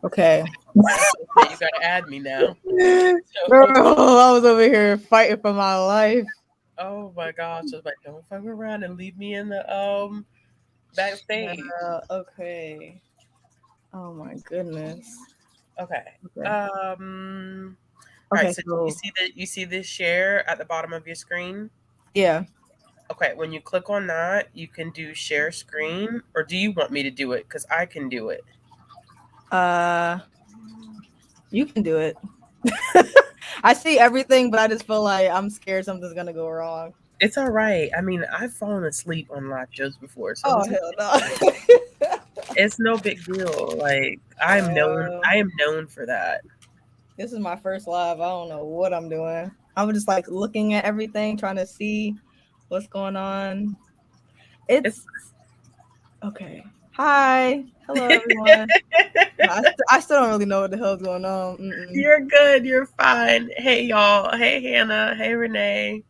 Okay. You gotta add me now. Girl, So, I was over here fighting for my life. oh my gosh, I was like, don't fuck around and leave me in the backstage. Okay. Oh my goodness. Okay. Okay. Um. All right. Okay. So you So see that you see this share at the bottom of your screen. yeah. Okay. When you click on that, you can do share screen, or do you want me to do it? Because I can do it. Uh, you can do it. I see everything, but I just feel like I'm scared something's gonna go wrong. It's all right. I mean, I've fallen asleep on live shows before, so Oh hell no. it's no big deal. Like uh, I am known for that. this is my first live. I don't know what I'm doing. I'm just like looking at everything, trying to see what's going on. It's It's okay. Hi, hello everyone. I still don't really know what the hell's going on. Mm-mm. you're good. You're fine. Hey y'all. Hey Hannah. Hey Renee.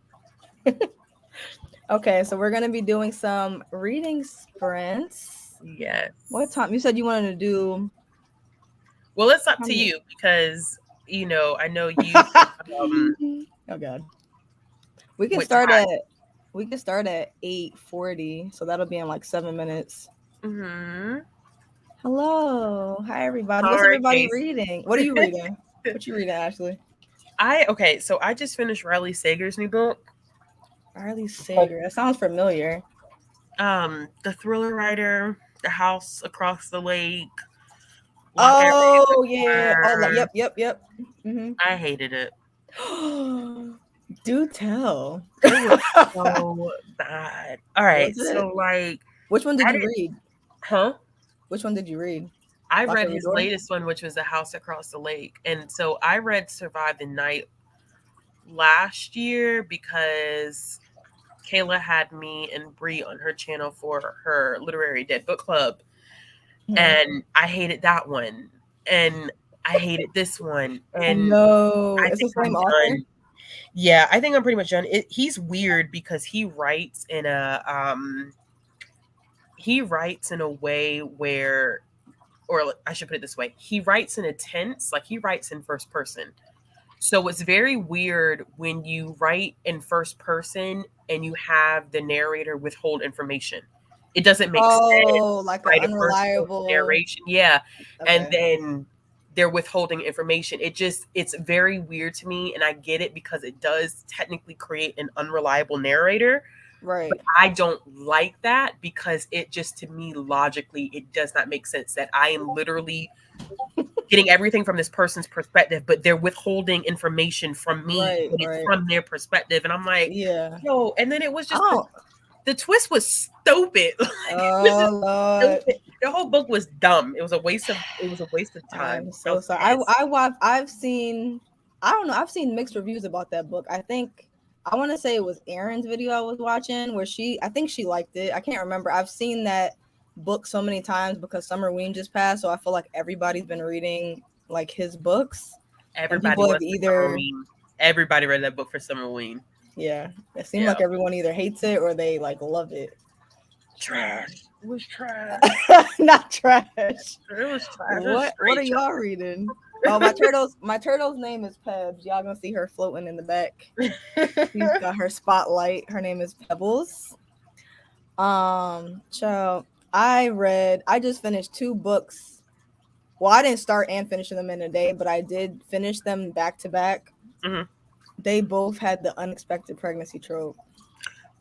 Okay, so we're gonna be doing some reading sprints. What Yes. time? You said you wanted to do. Well, it's up How to many? you because I know you. Oh god. We can What start time? at 8:40, so that'll be in like 7 minutes. Mm-hmm. Hello, hi everybody. All What's right, everybody Case. reading? What are you reading? What you reading, Ashley? Okay. So I just finished Riley Sager's new book. Riley Sager. That sounds familiar. The thriller writer, The House Across the Lake, Lock Everything in the Oh yeah. Oh Corner. yep. Mm-hmm. I hated it. Do tell. It was so bad. All right, Was it? so like Which one did I you didn't, read? huh? Which one did you read? I Lock read Every his Door? latest one, which was The House Across the Lake, and so I read Survive the Night last year because Kayla had me and Bree on her channel for her literary dead book club, Mhm. and I hated that one, and I hated this one, and No, I it's the think same I'm author. done. Yeah, I think I'm pretty much done. He's weird because he writes in a way where, or I should put it this way, he writes in a tense, like he writes in first person. So it's very weird when you write in first person and you have the narrator withhold information. It doesn't make Oh, sense, like an right? A first person unreliable. narration, yeah, and Okay. then they're withholding information. It's very weird to me, and I get it because it does technically create an unreliable narrator, but Right. I don't like that because it just, to me, logically, it does not make sense that I am literally getting everything from this person's perspective, but they're withholding information from me, Right. but it's Right. from their perspective. And I'm like, Yeah. yo, and then it was just Oh. the twist was stupid. Like, it was Oh just Lord. stupid. The whole book was dumb. It was a waste of time. I'm I so was sorry. pissed. I've seen. I don't know. I've seen mixed reviews about that book. I think I want to say it was Erin's video I was watching where I think she liked it. I can't remember. I've seen that book so many times because Summer Ween just passed, so I feel like everybody's been reading like his books, and Everybody people have was for Summer either Ween. Everybody read that book for Summer Ween. yeah, it seemed Yeah. like everyone either hates it or they like love it. Trash. It was trash. Not trash. It was trash. It was What are straight y'all reading? Oh, my turtle's name is Pebs. Y'all gonna see her floating in the back. She's trash. got her spotlight. Her name is Pebbles. So I just finished two books. Well, I didn't start and finish them in a day, but I did finish them back to back. Mhm. They both had the unexpected pregnancy trope.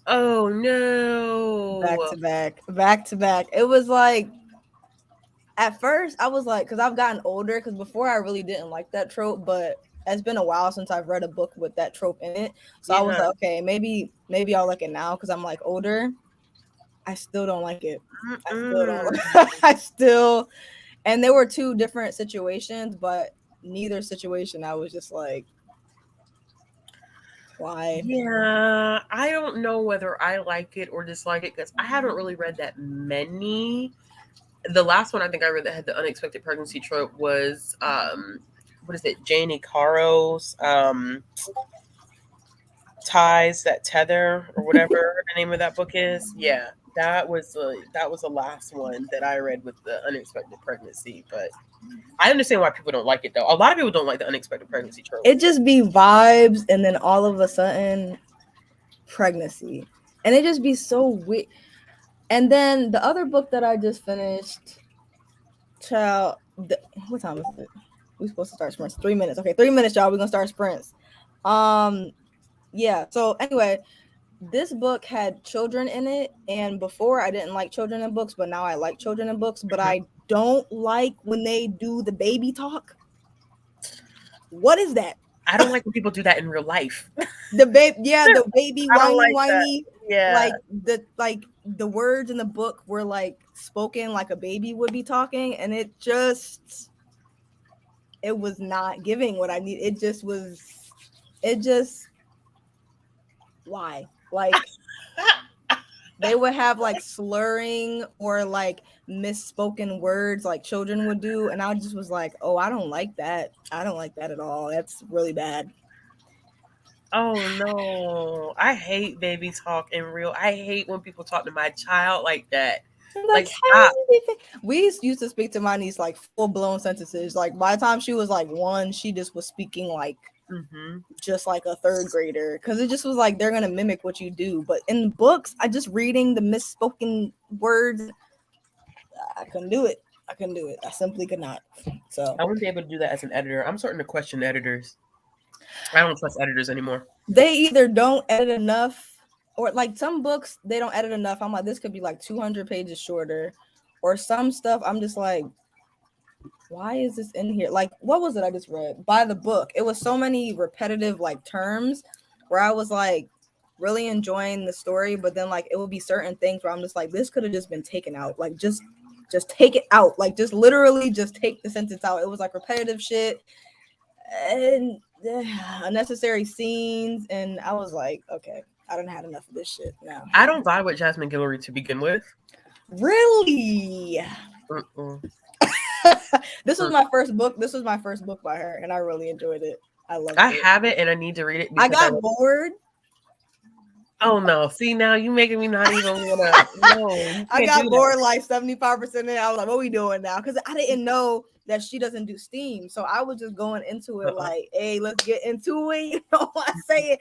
Oh Back no. to back, back to back. It was like at first I was like, because I've gotten older, because before I really didn't like that trope, but it's been a while since I've read a book with that trope in it. So I was Yeah. like, okay, maybe I'll like it now because I'm like older. I still don't like it. I still Mm-mm. don't. I still, and there were two different situations, but neither situation I was just like, why? Yeah, I don't know whether I like it or dislike it because I haven't really read that many. The last one I think I read that had the unexpected pregnancy trope was what is it? Janie Caro's Ties That Tether or whatever the name of that book is. Yeah. That was the last one that I read with the unexpected pregnancy, but I understand why people don't like it though. A lot of people don't like the unexpected pregnancy trope. It just be vibes, and then all of a sudden, pregnancy, and it just be so weird. And then the other book that I just finished, what time is it? We're supposed to start sprints. 3 minutes. Okay, 3 minutes, y'all. We're gonna start sprints. Yeah. So anyway, this book had children in it, and before I didn't like children in books, but now I like children in books. But I don't like when they do the baby talk. What is that? I don't like when people do that in real life. The baby whiny. Yeah. Like the words in the book were like spoken like a baby would be talking, and it was not giving what I need. It just why? Like they would have like slurring or like misspoken words like children would do, and I just was like, oh, I don't like that. I don't like that at all. That's really bad. Oh no, I hate baby talk in real. I hate when people talk to my child like that. Like stop. We used to speak to my niece like full-blown sentences. Like by the time she was like 1, she just was speaking like just like a third grader, because it just was like they're gonna mimic what you do. But in books, I just reading the misspoken words, I couldn't do it. I simply could not. So I wouldn't be able to do that as an editor. I'm starting to question editors. I don't trust editors anymore. They either don't edit enough, or like some books they don't edit enough. I'm like, this could be like 200 pages shorter, or some stuff I'm just like, why is this in here? Like, what was it I just read? By the book, it was so many repetitive like terms where I was like really enjoying the story, but then like it would be certain things where I'm just like, this could have just been taken out. Like just take it out. Like just literally just take the sentence out. It was like repetitive shit and unnecessary scenes, and I was like, okay, I done had enough of this shit now. I don't vibe with Jasmine Guillory to begin with. Really? This was my first book. This was my first book by her, and I really enjoyed it. I loved it. I have it, and I need to read it. I got bored. Oh no! See, now you making me not even wanna. No, I got bored like 75% in. I was like, "What are we doing now?" Because I didn't know that she doesn't do steam, so I was just going into it like, "Hey, let's get into it." You know what I'm saying?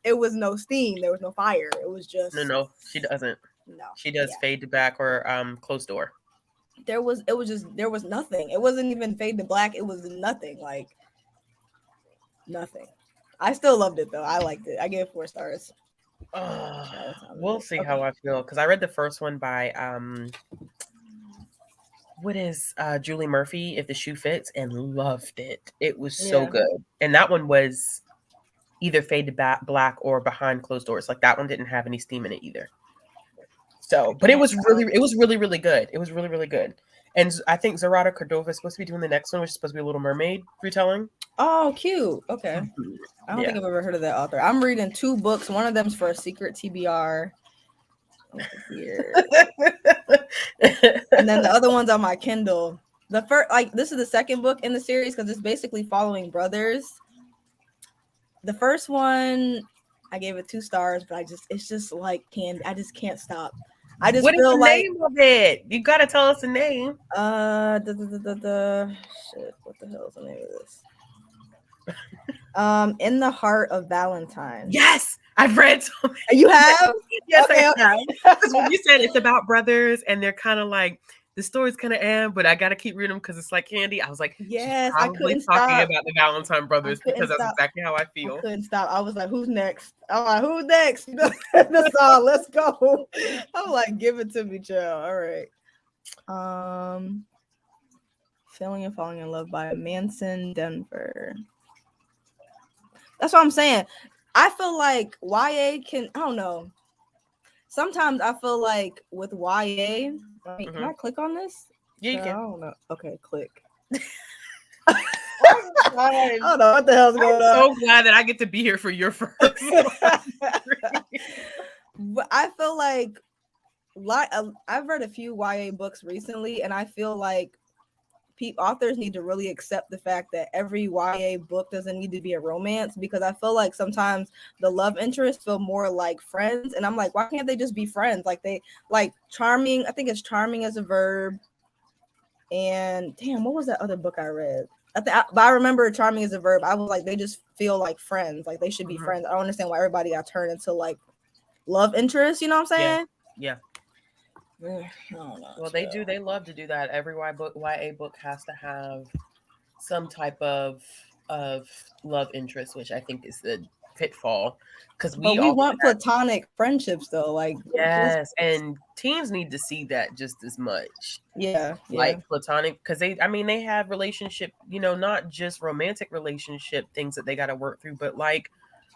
It was no steam. There was no fire. It was just no. She doesn't. No, she does fade to black or closed door. There was nothing. It wasn't even fade to black. It was nothing. Like nothing. I still loved it though. I liked it. I gave it 4 stars. We'll see how I feel, because I read the first one by what is Julie Murphy, If the Shoe Fits, and loved it. It was so good. And that one was either fade to black or behind closed doors. Like that one didn't have any steam in it either. So, but it was really, really good. It was really, really good. And I think Zarata Cordova is supposed to be doing the next one, which is supposed to be a Little Mermaid retelling. Oh, cute. Okay. I don't think I've ever heard of that author. I'm reading 2 books. One of them's for a secret TBR. Here. And then the other one's on my Kindle. The first, like, this is the second book in the series because it's basically following brothers. The first one, I gave it 2 stars, but it's just like candy. I just can't stop. I just feel like name of it. You gotta tell us the name. Shit. What the hell is the name of this? In the Heart of Valentine. Yes, I've read so many. You have? Yes, okay. I have. Because when you said it's about brothers and they're kind of like, the story's kind of but I gotta keep reading them because it's like candy. I was like, yes, I couldn't talking stop about the Valentine brothers because that's exactly how I feel. I couldn't stop. I was like, who's next? I'm like, who's next? That's all. Let's go. I'm like, give it to me, child. All right. Failing and Falling in Love by Manson Denver. That's what I'm saying. I feel like YA can, I don't know. Sometimes I feel like with YA, can I click on this? Yeah, you can. I don't know. Okay, click. I don't know what the hell's going on. I'm so glad that I get to be here for your first. But I feel like I've read a few YA books recently, and I feel like authors need to really accept the fact that every YA book doesn't need to be a romance, because I feel like sometimes the love interests feel more like friends, and I'm like, why can't they just be friends? Like they like charming. I think it's charming as a verb. And damn, what was that other book I read? But I remember charming as a verb. I was like, they just feel like friends. Like they should be friends. I don't understand why everybody got turned into like love interest. You know what I'm saying? Yeah. I don't know, Well, they do. They love to do that. Every YA book has to have some type of love interest, which I think is the pitfall. Because but we want platonic friendships though. Like yes, and teens need to see that just as much. Yeah. Like platonic, because they have relationship, not just romantic relationship things that they got to work through, but like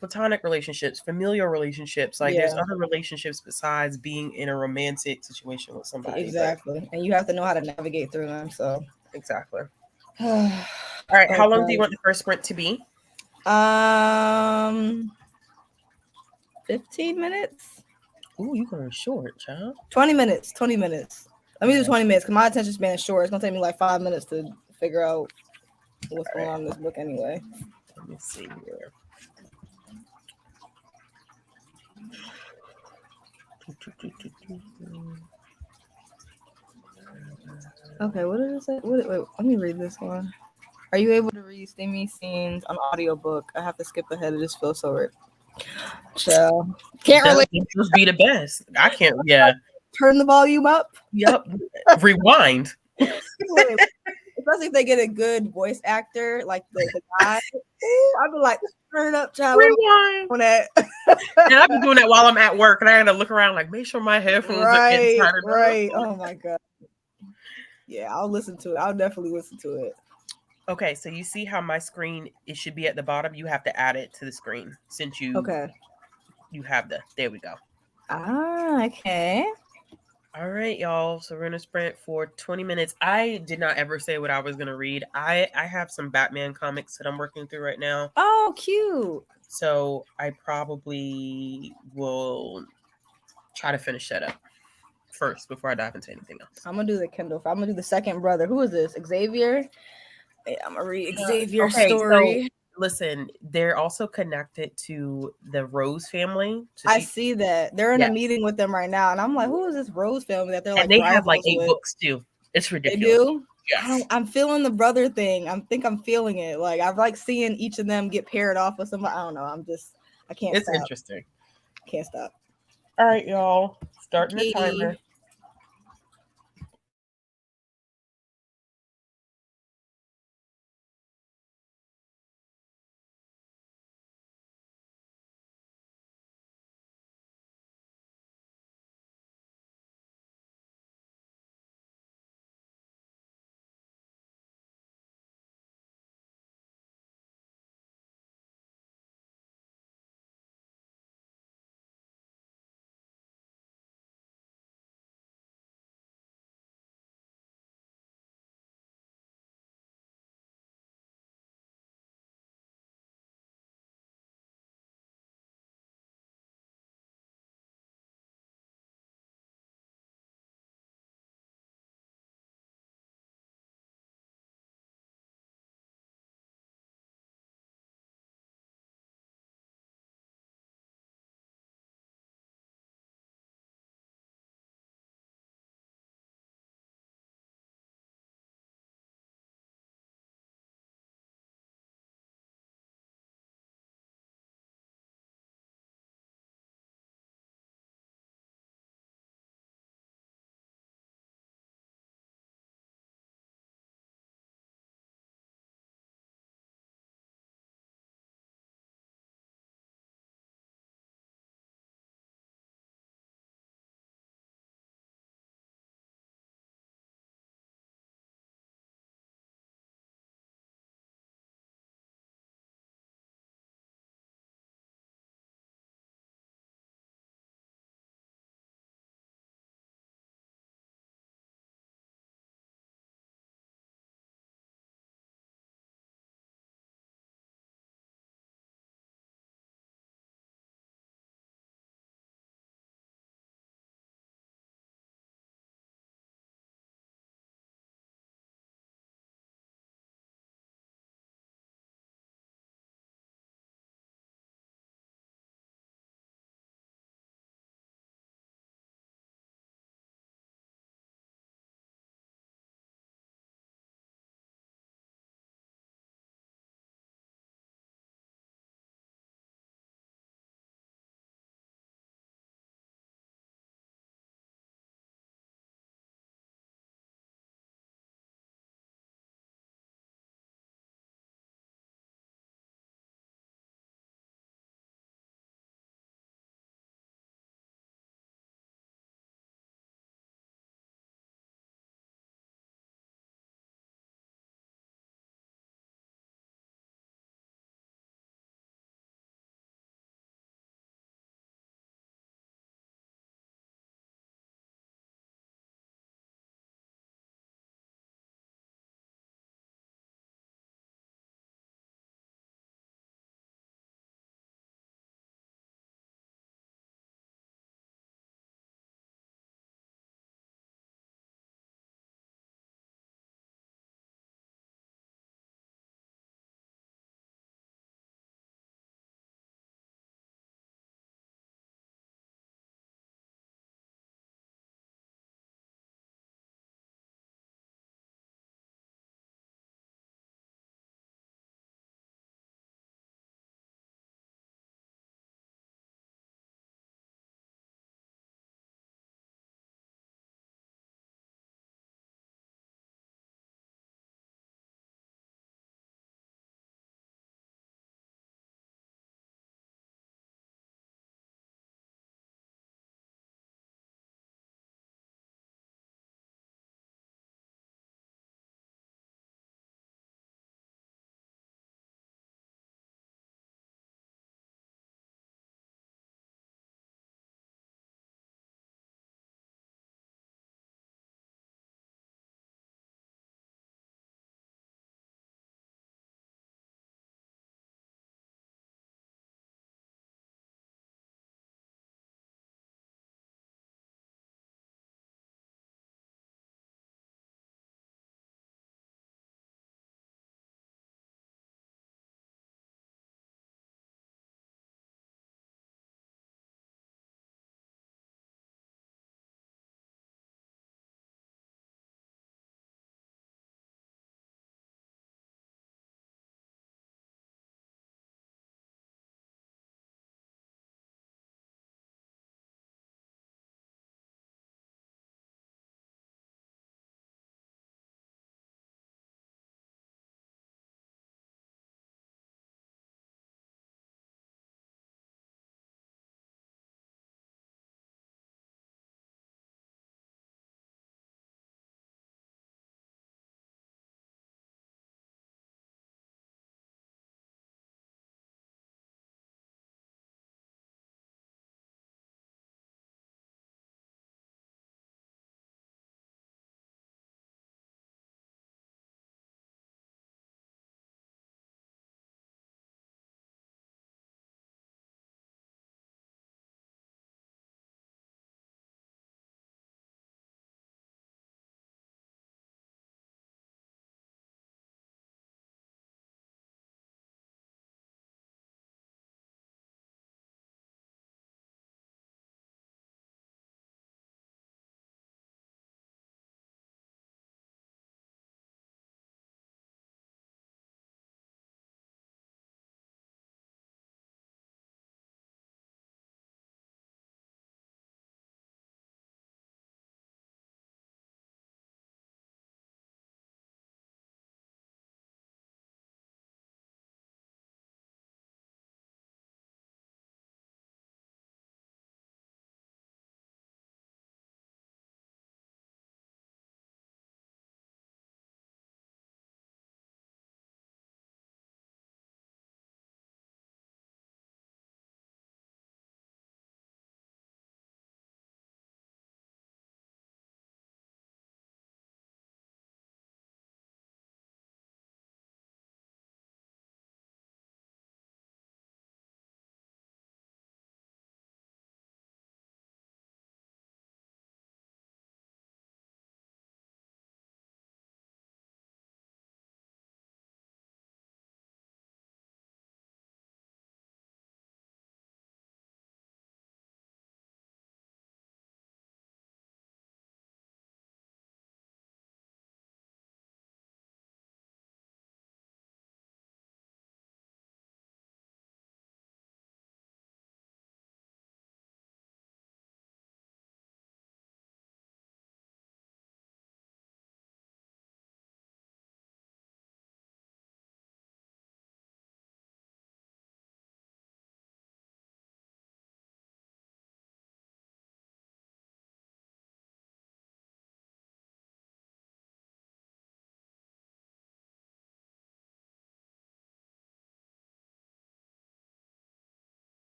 platonic relationships, familial relationships. Like there's other relationships besides being in a romantic situation with somebody. Exactly. And you have to know how to navigate through them. So exactly. All right. How long do you want the first sprint to be? 15 minutes. Ooh, you going short, child. 20 minutes. 20 minutes. Let me do 20 minutes because my attention span is short. It's gonna take me like 5 minutes to figure out what's going on in this book anyway. Let me see here. Okay, what did it say? Wait, let me read this one. Are you able to read steamy scenes on audiobook? I have to skip ahead. It just feels so weird. So can't relate. Those be the best. I can't. Yeah. Turn the volume up. Yep. Rewind. Especially if they get a good voice actor like the guy. I'd be like, turn it up, child. Rewind. On that. And I've been doing that while I'm at work, and I gotta look around like, make sure my headphones are inside. Right. Oh my god. Yeah, I'll listen to it. I'll definitely listen to it. Okay, so you see how my screen, it should be at the bottom. You have to add it to the screen since you have there we go. Okay. All right, y'all. So we're gonna sprint for 20 minutes. I did not ever say what I was gonna read. I have some Batman comics that I'm working through right now. Oh, cute. So I probably will try to finish that up first before I dive into anything else. I'm gonna do the Kindle. I'm gonna do the second brother. Who is this? Xavier? Yeah, I'm gonna read Xavier's story. So, listen, they're also connected to the Rose family. So I see that they're in a meeting with them right now, and I'm like, who is this Rose family that they're like? And they have like 8 books too. It's ridiculous. They do. Yes. I'm feeling the brother thing. I'm feeling it. Like I've like seeing each of them get paired off with somebody. I don't know. I can't. It's stop. Interesting. Can't stop. All right, y'all. Starting the timer.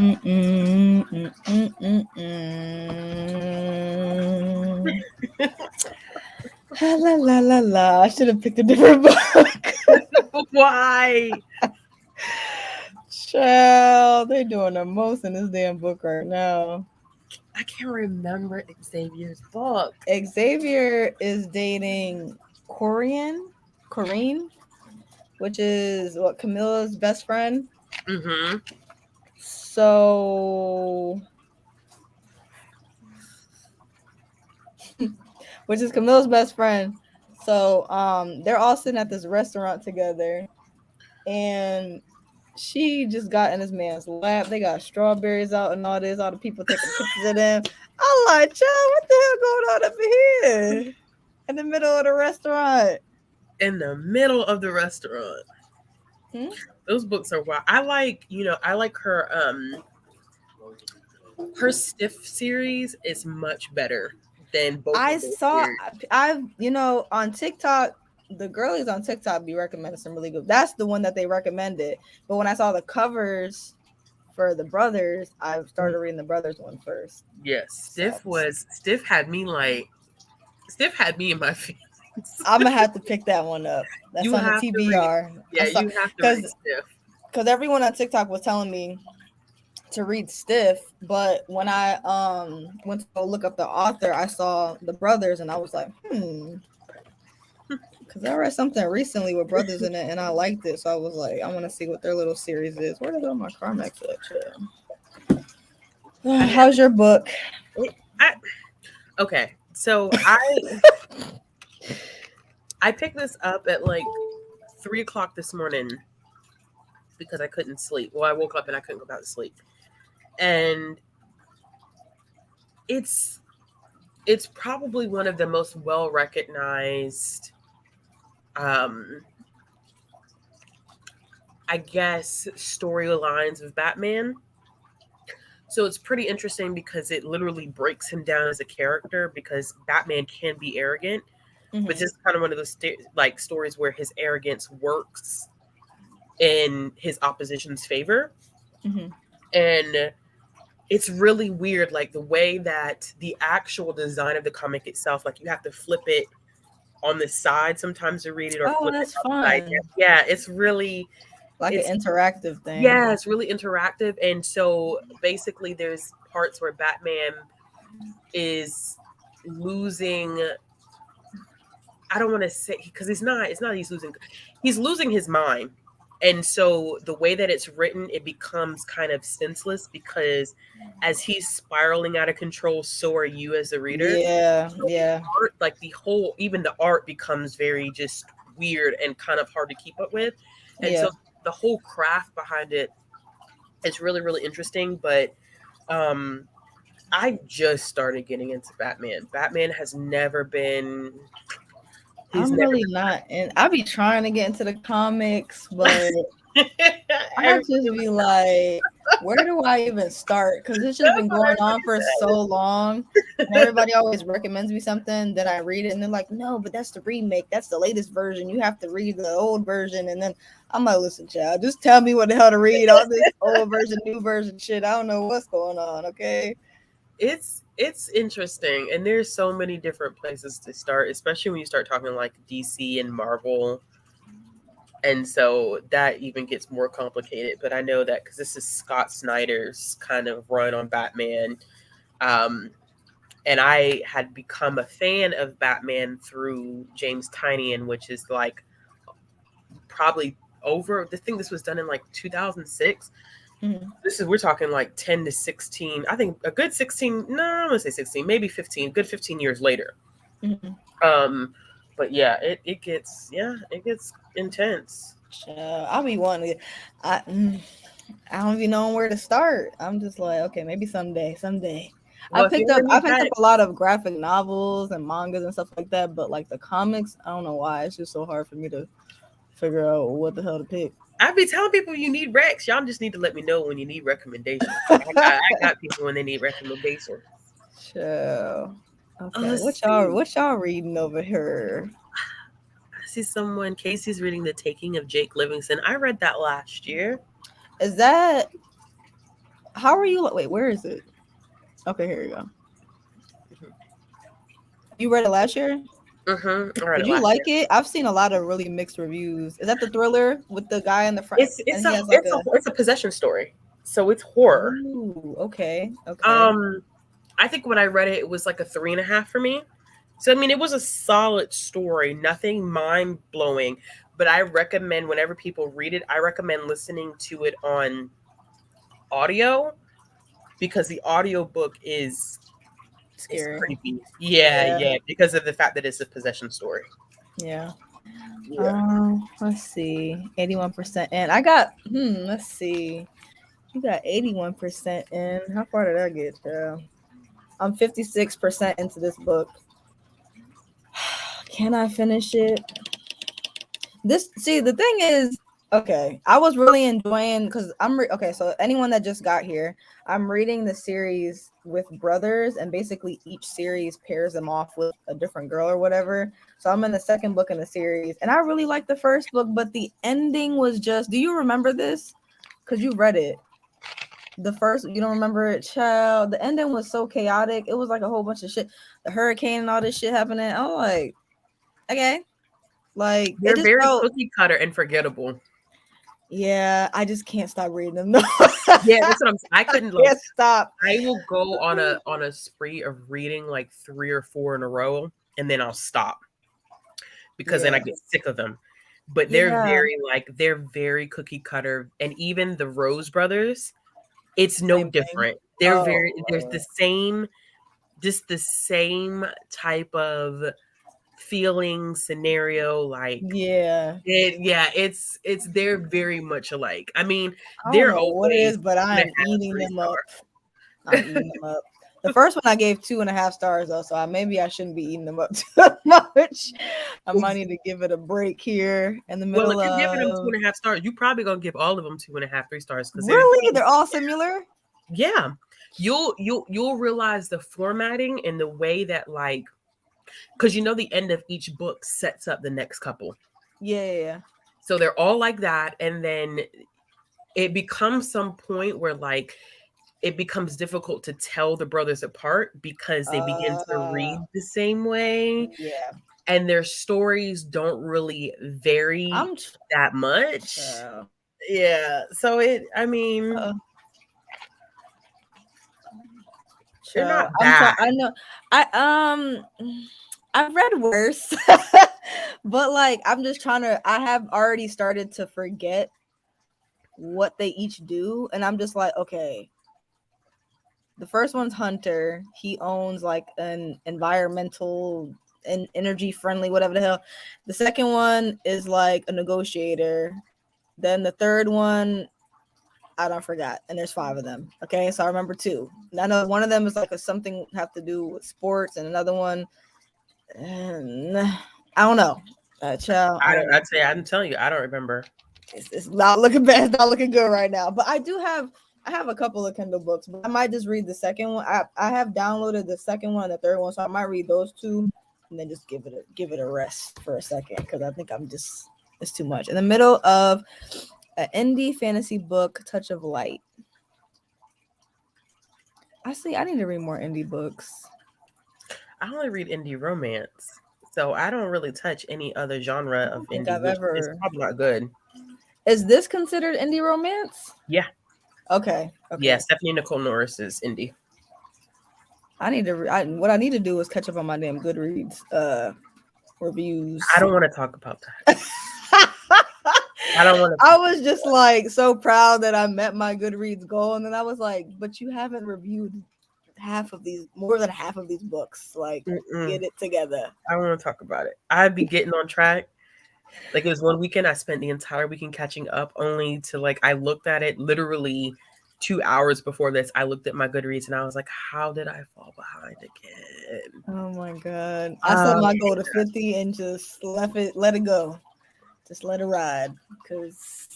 La la la la. I should have picked a different book. Why? Child, they're doing the most in this damn book right now. I can't remember Xavier's book. Xavier is dating Corinne, which is what Camilla's best friend. Mm-hmm. So, which is Camilla's best friend. So, they're all sitting at this restaurant together, and she just got in this man's lap. They got strawberries out and all this. All the people taking pictures of them. I'm like, child, what the hell going on up here? In the middle of the restaurant. In the middle of the restaurant. Those books are wild. I like her Stiff series is much better than both. On TikTok, the girlies on TikTok be recommending some really good. That's the one that they recommended. But when I saw the covers for the brothers, I started reading the brothers one first. Yes, Stiff had me in my feelings. I'm gonna have to pick that one up. That's on the TBR. You have to read Stiff. Because everyone on TikTok was telling me to read Stiff, but when I went to go look up the author, I saw the brothers, and I was like, because I read something recently with brothers in it, and I liked it, so I was like, I want to see what their little series is. Where the hell my Carmex at? How's your book? Okay, so I picked this up at like 3:00 this morning because I couldn't sleep. Well, I woke up and I couldn't go back to sleep. And it's probably one of the most well-recognized, I guess, storylines of Batman. So it's pretty interesting because it literally breaks him down as a character, because Batman can be arrogant, but this is kind of one of those stories where his arrogance works in his opposition's favor. And it's really weird, like the way that the actual design of the comic itself, like you have to flip it on the side sometimes to read it, or flip that's it upside down. Yeah, it's really like an interactive thing. Yeah, it's really interactive. And so basically there's parts where Batman is losing, I don't want to say, because he's losing his mind. And so the way that it's written, it becomes kind of senseless, because as he's spiraling out of control, so are you as a reader. Yeah. Even the art becomes very just weird and kind of hard to keep up with. And so the whole craft behind it is really, really interesting. But I just started getting into Batman. Batman has never been... I'm really not, and I be trying to get into the comics, but I just be like, where do I even start? Because it's just been going on for so long. And everybody always recommends me something, then I read it, and they're like, no, but that's the remake. That's the latest version. You have to read the old version. And then I'm like, listen, child, just tell me what the hell to read. All this old version, new version shit. I don't know what's going on, okay? It's interesting, and there's so many different places to start, especially when you start talking like DC and Marvel, and so that even gets more complicated. But I know that because this is Scott Snyder's kind of run on Batman, and I had become a fan of Batman through James Tynion, which is like probably over, I think this was done in like 2006. We're talking like 10 to 16, I think a good 16, no, I'm gonna say 16, maybe 15, good 15 years later. But yeah, it gets intense. I'll be wanting to, I don't even know where to start. I'm just like, okay, maybe someday. Well, I picked up a lot of graphic novels and mangas and stuff like that, but like the comics, I don't know why. It's just so hard for me to figure out what the hell to pick. I be telling people you need recs. Y'all just need to let me know when you need recommendations. I got people when they need recommendations. Sure. Okay. What y'all reading over here? I see Casey's reading The Taking of Jake Livingston. I read that last year. Is that How are you? Wait, where is it? Okay, here you go. You read it last year? I read Did it you last like year. it? I've seen a lot of really mixed reviews. Is that the thriller with the guy in the front It's and it's he a has like it's a a it's a possession story, so it's horror. Ooh, okay, okay. Um, I think when I read it, it was like a 3.5 for me. So I mean, it was a solid story, nothing mind blowing. But I recommend whenever people read it, I recommend listening to it on audio because the audio book is Scary. creepy. Yeah, Yeah, yeah, because of the fact that it's a possession story. yeah. Yeah. Let's see. 81% in. I got let's see. You got 81% in. How far did I get? I'm 56% into this book. Can I finish it? The thing is, okay, I was really enjoying because okay, so anyone that just got here, I'm reading the series with brothers, and basically each series pairs them off with a different girl or whatever. So I'm in the second book in the series, and I really liked the first book, but the ending was just, do you remember this? Because you read it. The first, you don't remember it, child. The ending was so chaotic. It was like a whole bunch of shit. The hurricane and all this shit happening. I'm like, okay. Like, it They're just very felt, cookie cutter and forgettable. yeah, I just can't stop reading them though. Yeah, that's what I I couldn't like can't stop. I will go on a spree of reading like 3 or 4 in a row and then I'll stop because then I Yeah. get sick of them. But Yeah. they're very cookie cutter, and even the Rose brothers, it's no Same thing. different. They're Oh, very there's the same just the same type of feeling scenario like yeah. it's they're very much alike. I mean, I don't they're know what it always is, but two I and a am half, eating three them up. star. I'm eating them up. The first one I gave 2.5 stars though, so maybe I shouldn't be eating them up too much. I might need to give it a break here in the Well, if middle you're giving them two of. and a half stars, you probably gonna give all of them 2.5, 3 stars because they're Really? They're all similar? yeah. You'll realize the formatting and the way that like because you know the end of each book sets up the next couple. Yeah. So they're all like that, and then it becomes some point where like it becomes difficult to tell the brothers apart because they begin to Uh, read the same way yeah. and their stories don't really vary I'm that much. uh, Yeah. So I mean, uh, they're child. not bad. I know. I've read worse, but like I'm just trying to. I have already started to forget what they each do, and I'm just like, okay. The first one's Hunter. He owns like an environmental and energy friendly, whatever the hell. The second one is like a negotiator. Then the third one, I don't forgot. And there's 5 of them. Okay, so I remember 2. And I know one of them is like a something have to do with sports, and another one, I don't know. Child, I don't know. I'd say I'm telling you, I don't remember. It's not looking bad. It's not looking good right now. But I have a couple of Kindle books, but I might just read the second one. I have downloaded the second one and the third one, so I might read those 2 and then just give it a rest for a second because I think it's too much. In the middle of an indie fantasy book, Touch of Light. I need to read more indie books. I only read indie romance, so I don't really touch any other genre I of don't think indie, I've which is ever. probably not good. Is this considered indie romance? Yeah, Okay. yeah. Okay. Stephanie Nicole Norris is indie. I need to. What I need to do is catch up on my damn Goodreads reviews. I don't want to talk about that. I don't want to. I was just like so proud that I met my Goodreads goal, and then I was like, "But you haven't reviewed more than half of these books. Like, get it together." I don't want to talk about it. I'd be getting on track. Like it was one weekend, I spent the entire weekend catching up, only to like I looked at it literally 2 hours before this. I looked at my Goodreads and I was like, "How did I fall behind again?" Oh my god! I set my goal to 50 and just let it go, just let it ride. Cause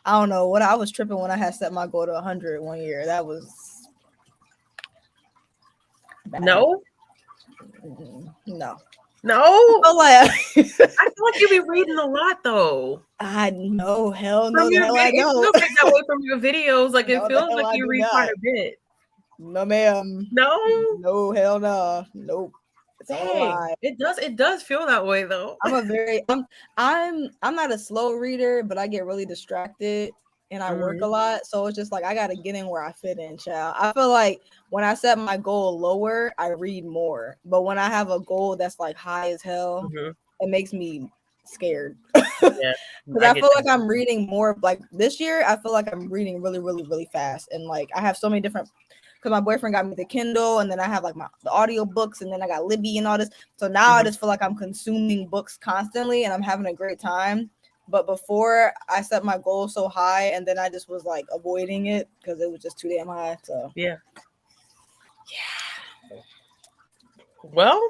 I don't know what I was tripping when I had set my goal to 100 one year. That was bad. No, No. No, I I feel like you be reading a lot though. no, hell no, From the your hell I it don't. feels like that way from your videos. Like it No, the feels hell like I you do read quite not. a bit. No, ma'am. No, No, hell no. Nope. It's all a dang, lie. it does feel that way though. I'm not a slow reader, but I get really distracted and I work a lot. So it's just like I gotta get in where I fit in, child. I feel like when I set my goal lower, I read more. But when I have a goal that's like high as hell, it makes me scared. Yeah, Because I feel like I'm reading more. Like this year, I feel like I'm reading really, really, really fast. And like I have so many different, because my boyfriend got me the Kindle, and then I have like the audio books, and then I got Libby and all this. So now I just feel like I'm consuming books constantly, and I'm having a great time. But before I set my goal so high, and then I just was like avoiding it because it was just too damn high. So yeah. Well,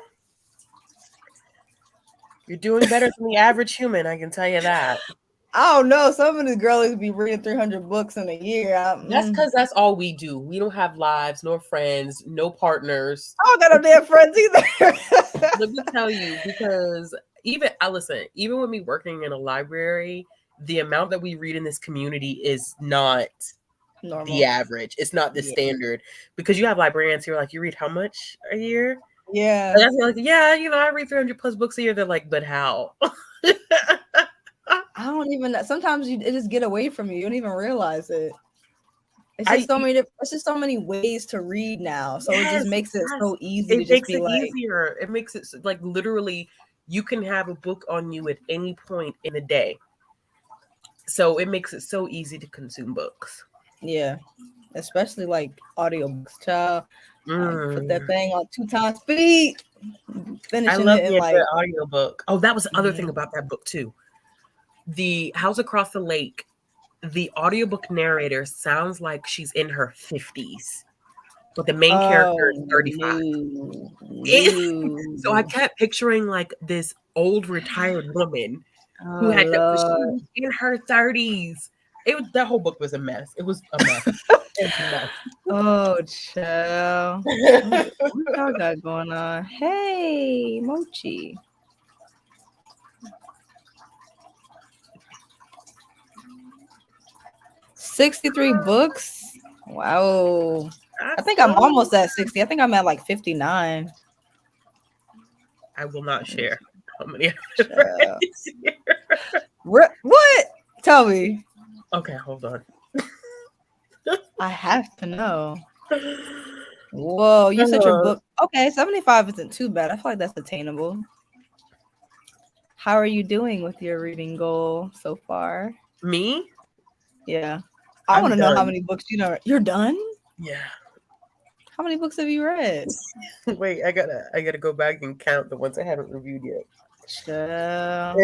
you're doing better than the average human, I can tell you that. I don't know. Some of these girls be reading 300 books in a year. That's because that's all we do. We don't have lives, no friends, no partners. I don't got no damn friends either. Let me tell you, because even with me working in a library, the amount that we read in this community is not normal. The average. It's not the standard, because you have librarians who are like, you read how much a year? Yeah. And I feel like, yeah, I read 300 plus books a year. They're like, but how? I don't even. Sometimes it just get away from you. You don't even realize it. It's just so many ways to read now. So it just makes it so easy to just be like. Easier. It makes it like literally you can have a book on you at any point in the day. So it makes it so easy to consume books. Yeah. Especially like audiobooks, child. Put that thing on 2 times speed. Finishing it in like audiobook. Oh, that was the other thing about that book too. The House Across the Lake, the audiobook narrator sounds like she's in her 50s, but the main character is 35. So I kept picturing like this old retired woman who had she was in her 30s. That whole book was a mess. It was a mess. Oh, child. What y'all got going on? Hey, Mochi. $63 books. Wow. I think I'm almost at 60. I think I'm at like 59. I will not share how many. What? Tell me. Okay, hold on. I have to know. Whoa, you said your book. Okay, 75 isn't too bad. I feel like that's attainable. How are you doing with your reading goal so far? Me? Yeah. I want to know how many books you're done? Yeah. How many books have you read? Wait, I gotta go back and count the ones I haven't reviewed yet. Yeah,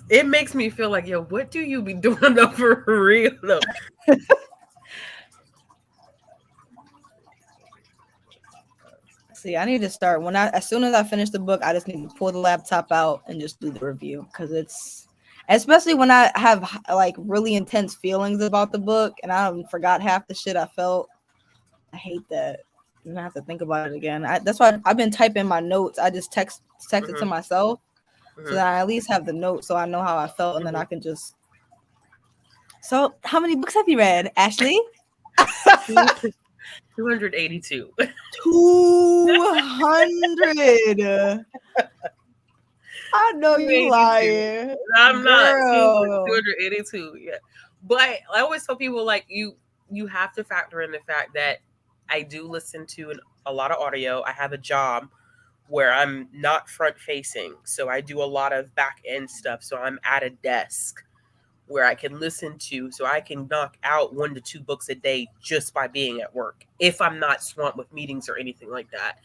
it makes me feel like, yo, what do you be doing up for real? No. See, I need to start as soon as I finish the book, I just need to pull the laptop out and just do the review, because it's especially when I have like really intense feelings about the book and I forgot half the shit I felt. I hate that. And I have to think about it again. That's why I've been typing my notes. I just text it to myself so that I at least have the notes so I know how I felt, and then I can just. So, how many books have you read, Ashley? 282. 200. I know you lying. I'm not. 282. Yeah, but I always tell people, like, you have to factor in the fact that I do listen to a lot of audio. I have a job where I'm not front facing, so I do a lot of back end stuff. So I'm at a desk where I can listen to, so I can knock out 1 to 2 books a day just by being at work, if I'm not swamped with meetings or anything like that.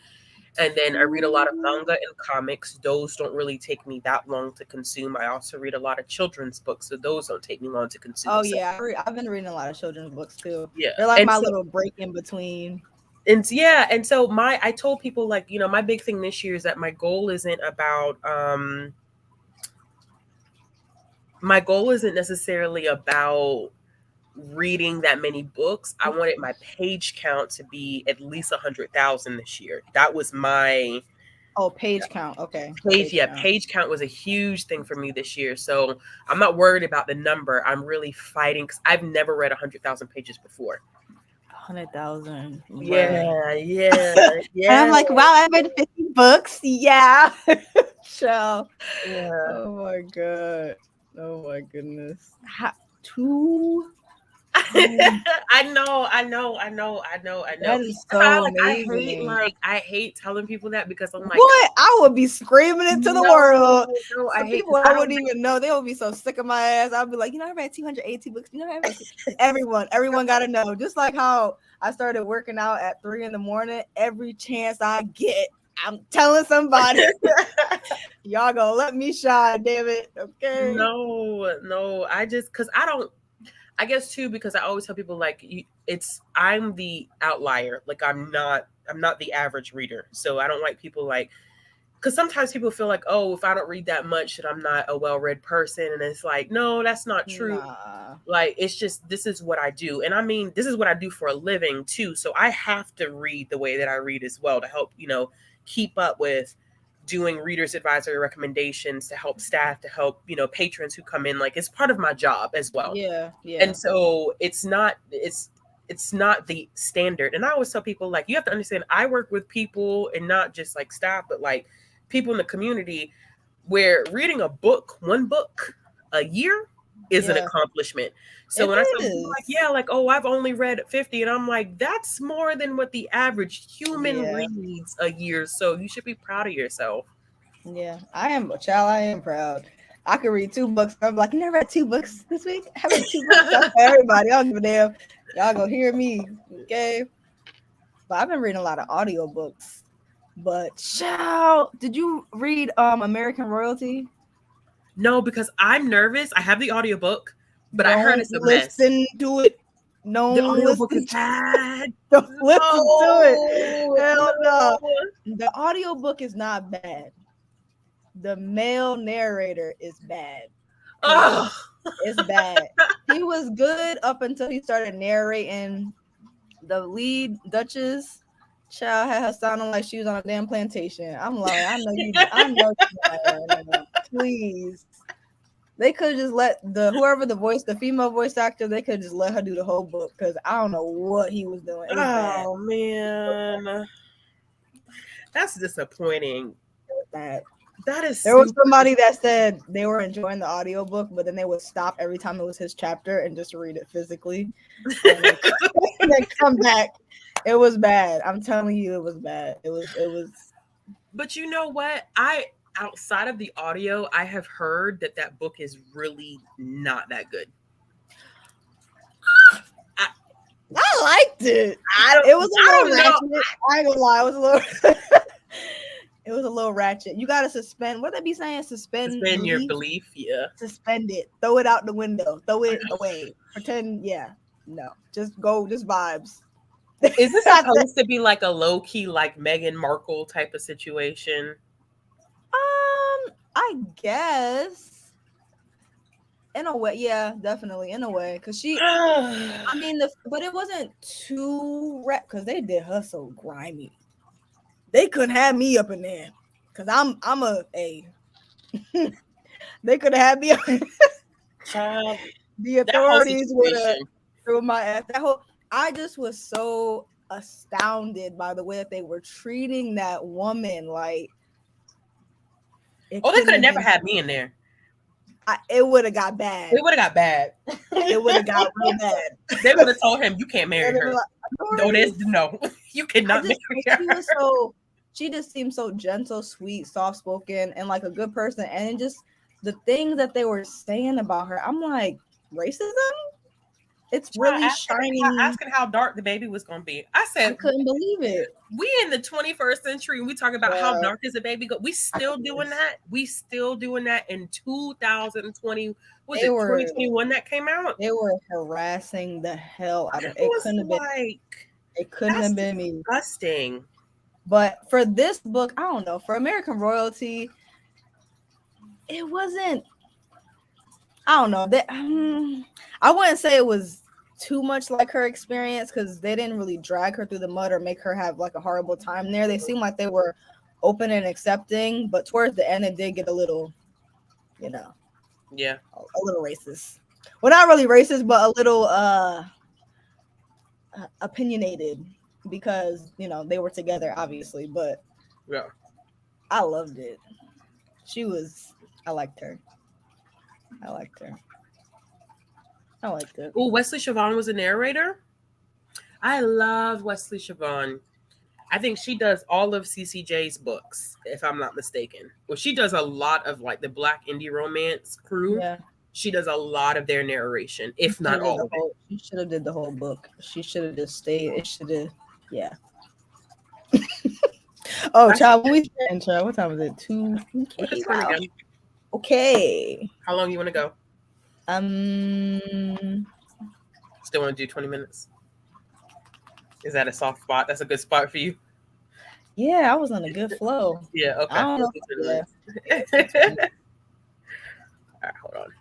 And then I read a lot of manga and comics. Those don't really take me that long to consume. I also read a lot of children's books, so those don't take me long to consume. Oh, yeah. I've been reading a lot of children's books, too. Yeah. They're like my little break in between. And so I told people, like, my big thing this year is that my goal isn't necessarily about reading that many books. I wanted my page count to be at least 100,000 this year. That was my Oh, page count. Okay. Page count was a huge thing for me this year. So I'm not worried about the number. I'm really fighting because I've never read 100,000 pages before. 100,000. Yeah. And I'm like, wow, I read 50 books. Yeah. So, Yeah. oh my god. Oh my goodness. Two. I know. That is so amazing. I hate telling people that because I'm like, what? I would be screaming it to the world. No, Some people I wouldn't even know. They would be so sick of my ass. I'd be like, I read 280 books. I read everyone got to know. Just like how I started working out at 3 a.m. Every chance I get, I'm telling somebody. Y'all gonna let me shine, damn it. Okay. No. I guess too, because I always tell people like I'm the outlier. Like I'm not the average reader. So I don't like people like, because sometimes people feel like, oh, if I don't read that much, that I'm not a well-read person. And it's like, no, that's not true. Nah. Like, it's just, this is what I do. And I mean, this is what I do for a living too. So I have to read the way that I read as well to help, keep up with doing readers advisory recommendations, to help staff, to help, patrons who come in. Like, it's part of my job as well. Yeah. And so it's not the standard. And I always tell people, like, you have to understand, I work with people, and not just like staff, but like people in the community, where reading one book a year is an accomplishment. So when I tell people like, oh, I've only read 50, and I'm like, that's more than what the average human reads a year. So you should be proud of yourself. Yeah, I am proud. I could read 2 books. I'm like, you never read 2 books this week? I read 2 books. That's for everybody. I don't give a damn. Y'all gonna hear me, okay? But I've been reading a lot of audiobooks. But did you read American Royalty? No, because I'm nervous. I have the audiobook, but I heard it's a mess. Listen to it. No, the audiobook is bad. Don't listen to it. Hell no. The audiobook is not bad. The male narrator is bad. It's bad. He was good up until he started narrating. The lead Duchess child had her sounding like she was on a damn plantation. I'm like, I know you. Please. They could just let the female voice actor, they could just let her do the whole book, because I don't know what he was doing. Oh man, that's disappointing. That is. There was somebody that said they were enjoying the audiobook, but then they would stop every time it was his chapter and just read it physically, and then come back. It was bad. I'm telling you, it was bad. It was. But you know what? Outside of the audio, I have heard that book is really not that good. I liked it. It was a little ratchet. I ain't gonna lie. It was a little. It was a little ratchet. You gotta suspend. What they be saying? Suspend your belief. Yeah. Suspend it. Throw it out the window. Throw it away. Pretend. Yeah. No. Just vibes. Is this supposed to be like a low key, like Meghan Markle type of situation? I guess in a way, yeah, definitely in a way, because she, I mean, but it wasn't too because they did her so grimy. They couldn't have me up in there, because I'm a. They could have had me. The authorities would have threw my ass. I just was so astounded by the way that they were treating that woman. Like, they could have never had me in there. It would have got bad. It would have got bad. It would have got real bad. They would have told him, you can't marry her. No, you cannot marry her. She just seemed so gentle, sweet, soft-spoken, and like a good person. And just the things that they were saying about her, I'm like, racism? It's really shining. Asking how dark the baby was going to be. I said, I couldn't believe it. We in the 21st century, and we talk about how dark is a baby. We still doing that. We still doing that in 2020. Was it 2021 that came out? They were harassing the hell out of it. It couldn't have been me. Disgusting. But for this book, I don't know. For American Royalty, it wasn't. I don't know. I wouldn't say it was too much like her experience, because they didn't really drag her through the mud or make her have like a horrible time there. They seemed like they were open and accepting, but towards the end it did get a little, you know, Yeah. a little racist. Well, not really racist, but a little opinionated because, you know, they were together obviously, but Yeah. I loved it. She was, I liked her. I liked her. I liked it. Oh, Wesley Siobhan was a narrator. I love Wesley Siobhan. I think she does all of CCJ's books, if I'm not mistaken. Well, she does a lot of like the Black indie romance crew. Yeah. She does a lot of their narration, if not all of it. She should have did the whole book. She should have just stayed. It should have, yeah. Oh, child, when we and child, what time is it? 2. Okay, wow. Okay. How long you want to go? Still want to do 20 minutes? Is that a soft spot? That's a good spot for you? Yeah, I was on a good flow. Yeah, okay. I don't know. Yeah. All right, hold on.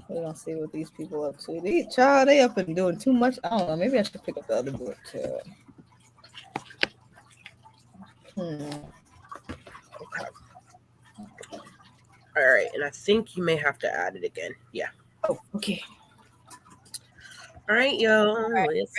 We're gonna see what these people up to. They up and doing too much. I don't know. Maybe I should pick up the other book too. Okay. All right, and I think you may have to add it again. Yeah. Oh, okay. All right, yo. All right, Let's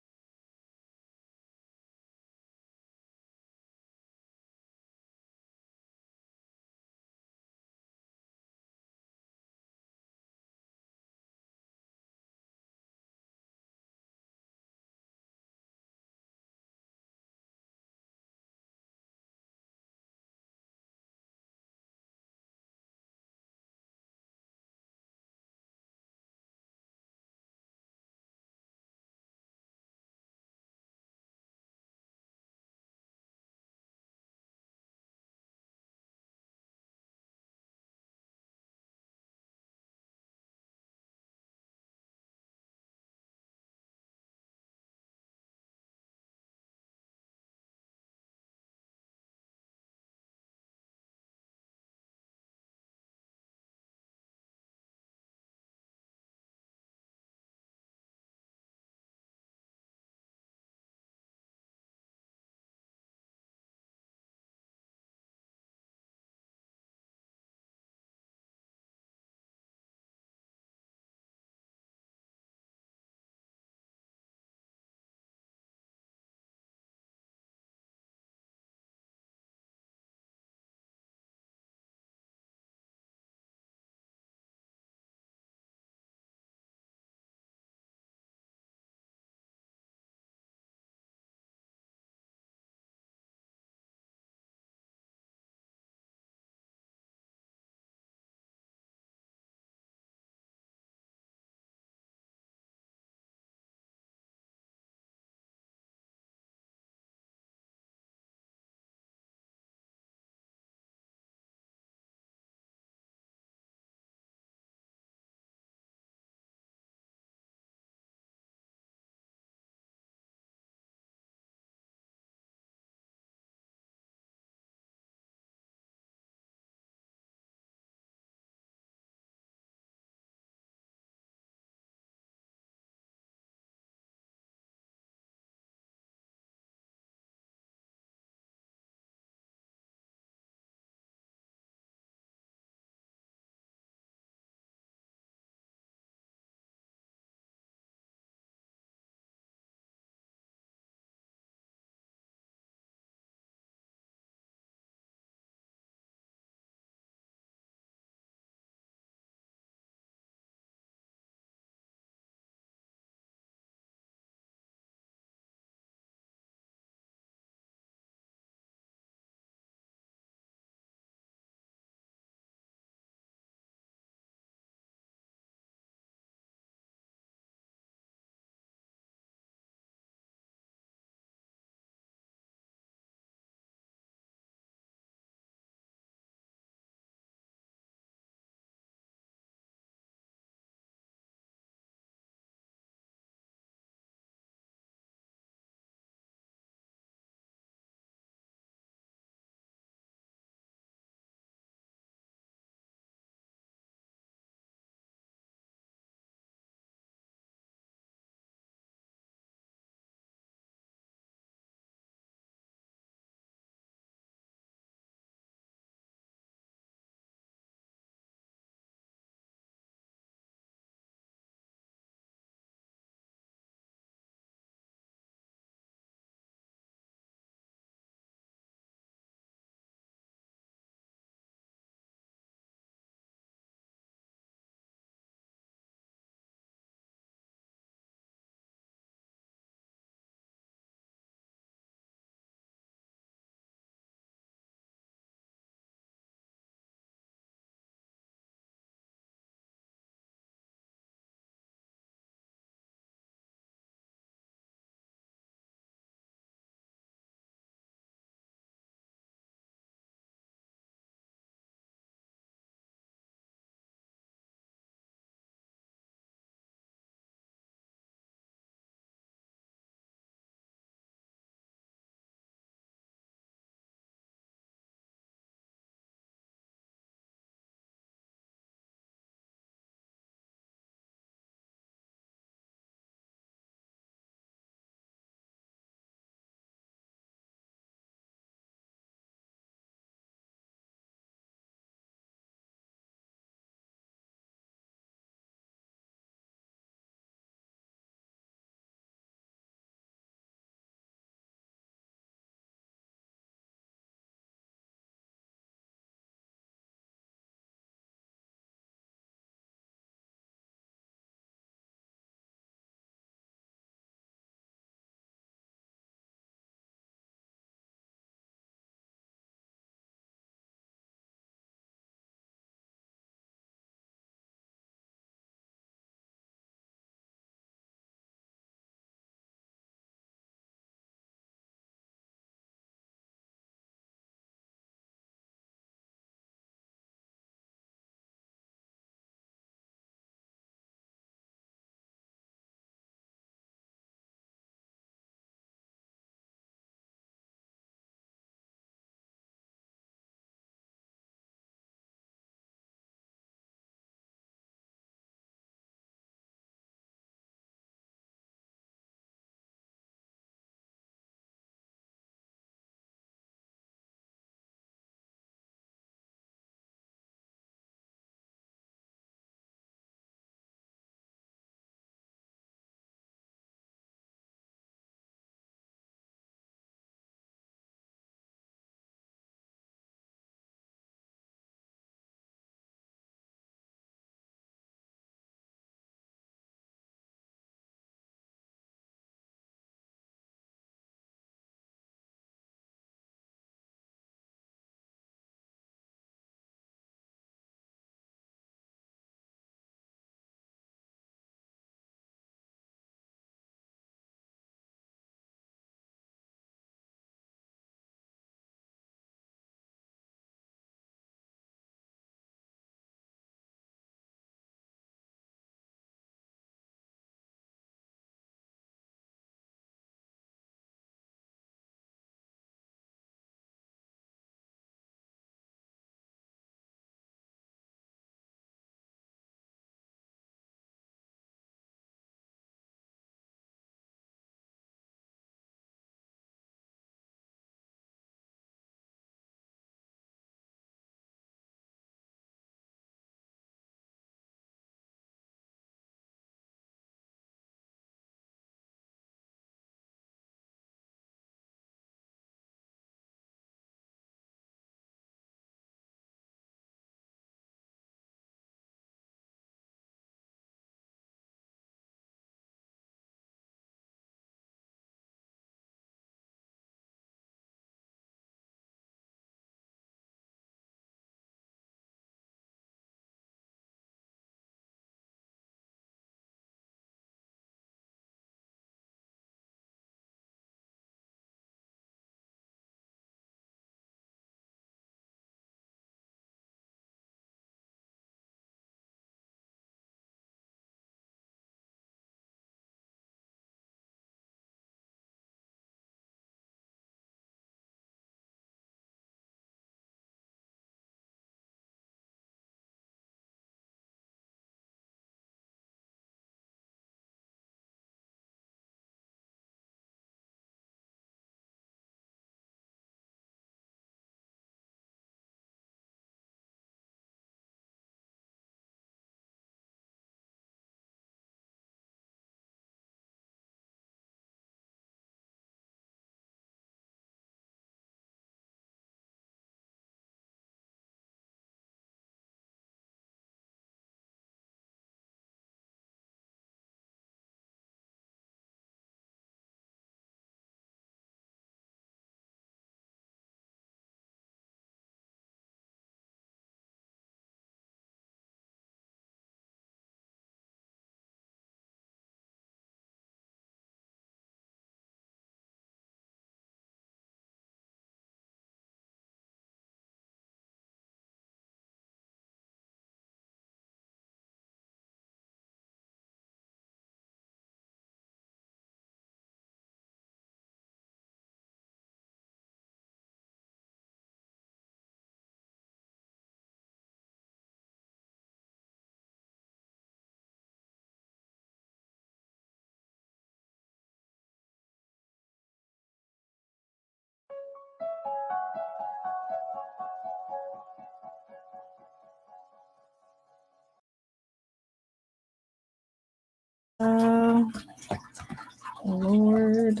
Lord.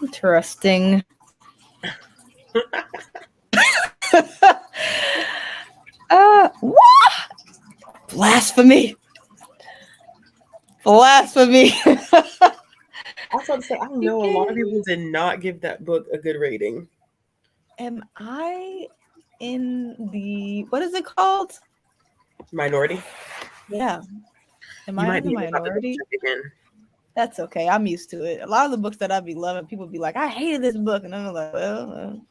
Interesting. What? Blasphemy. Blasphemy. I was about to say, I know a lot of people did not give that book a good rating. Am I in the, what is it called? Minority? Yeah. Am You I might in the be about to minority? check again. That's okay. I'm used to it. A lot of the books that I be loving, people be like, I hated this book. And I'm like, well.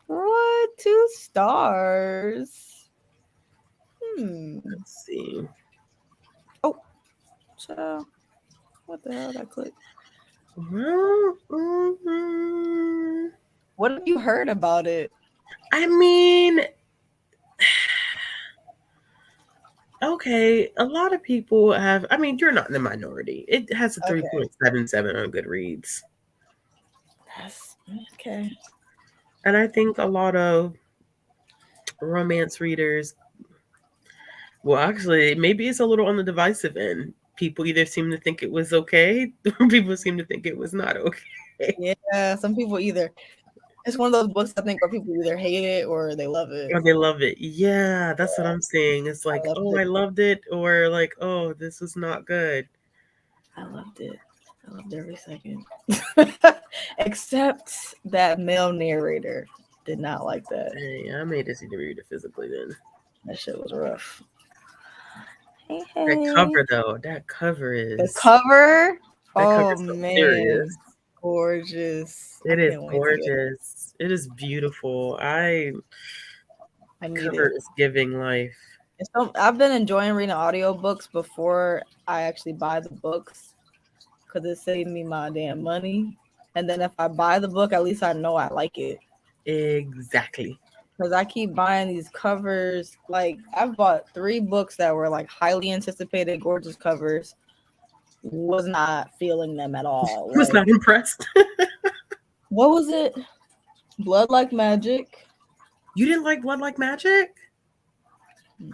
What? 2 stars. Let's see. Oh, so what the hell did I click? What have you heard about it? I mean, okay, a lot of people have. I mean, you're not in the minority. It has a 3.77 on Goodreads. That's okay. And I think a lot of romance readers, well, actually, maybe it's a little on the divisive end. People either seem to think it was okay, or people seem to think it was not okay. Yeah, some people either. It's one of those books I think where people either hate it or they love it. Or they love it. Yeah, that's what I'm saying. It's like, oh, I loved it, or like, oh, this was not good. I loved it. I loved every second. Except that male narrator did not like that. Hey, I may just need to read it physically then. That shit was rough. Hey. That cover though, that cover is the cover. Oh man, serious. Gorgeous. It is gorgeous. It is beautiful. I need cover it. Is giving life. So I've been enjoying reading audiobooks before I actually buy the books because it saved me my damn money. And then if I buy the book, at least I know I like it. Exactly. Because I keep buying these covers. Like, I've bought 3 books that were like highly anticipated, gorgeous covers. Was not feeling them at all. Was not impressed. What was it? Blood Like Magic. You didn't like Blood Like Magic?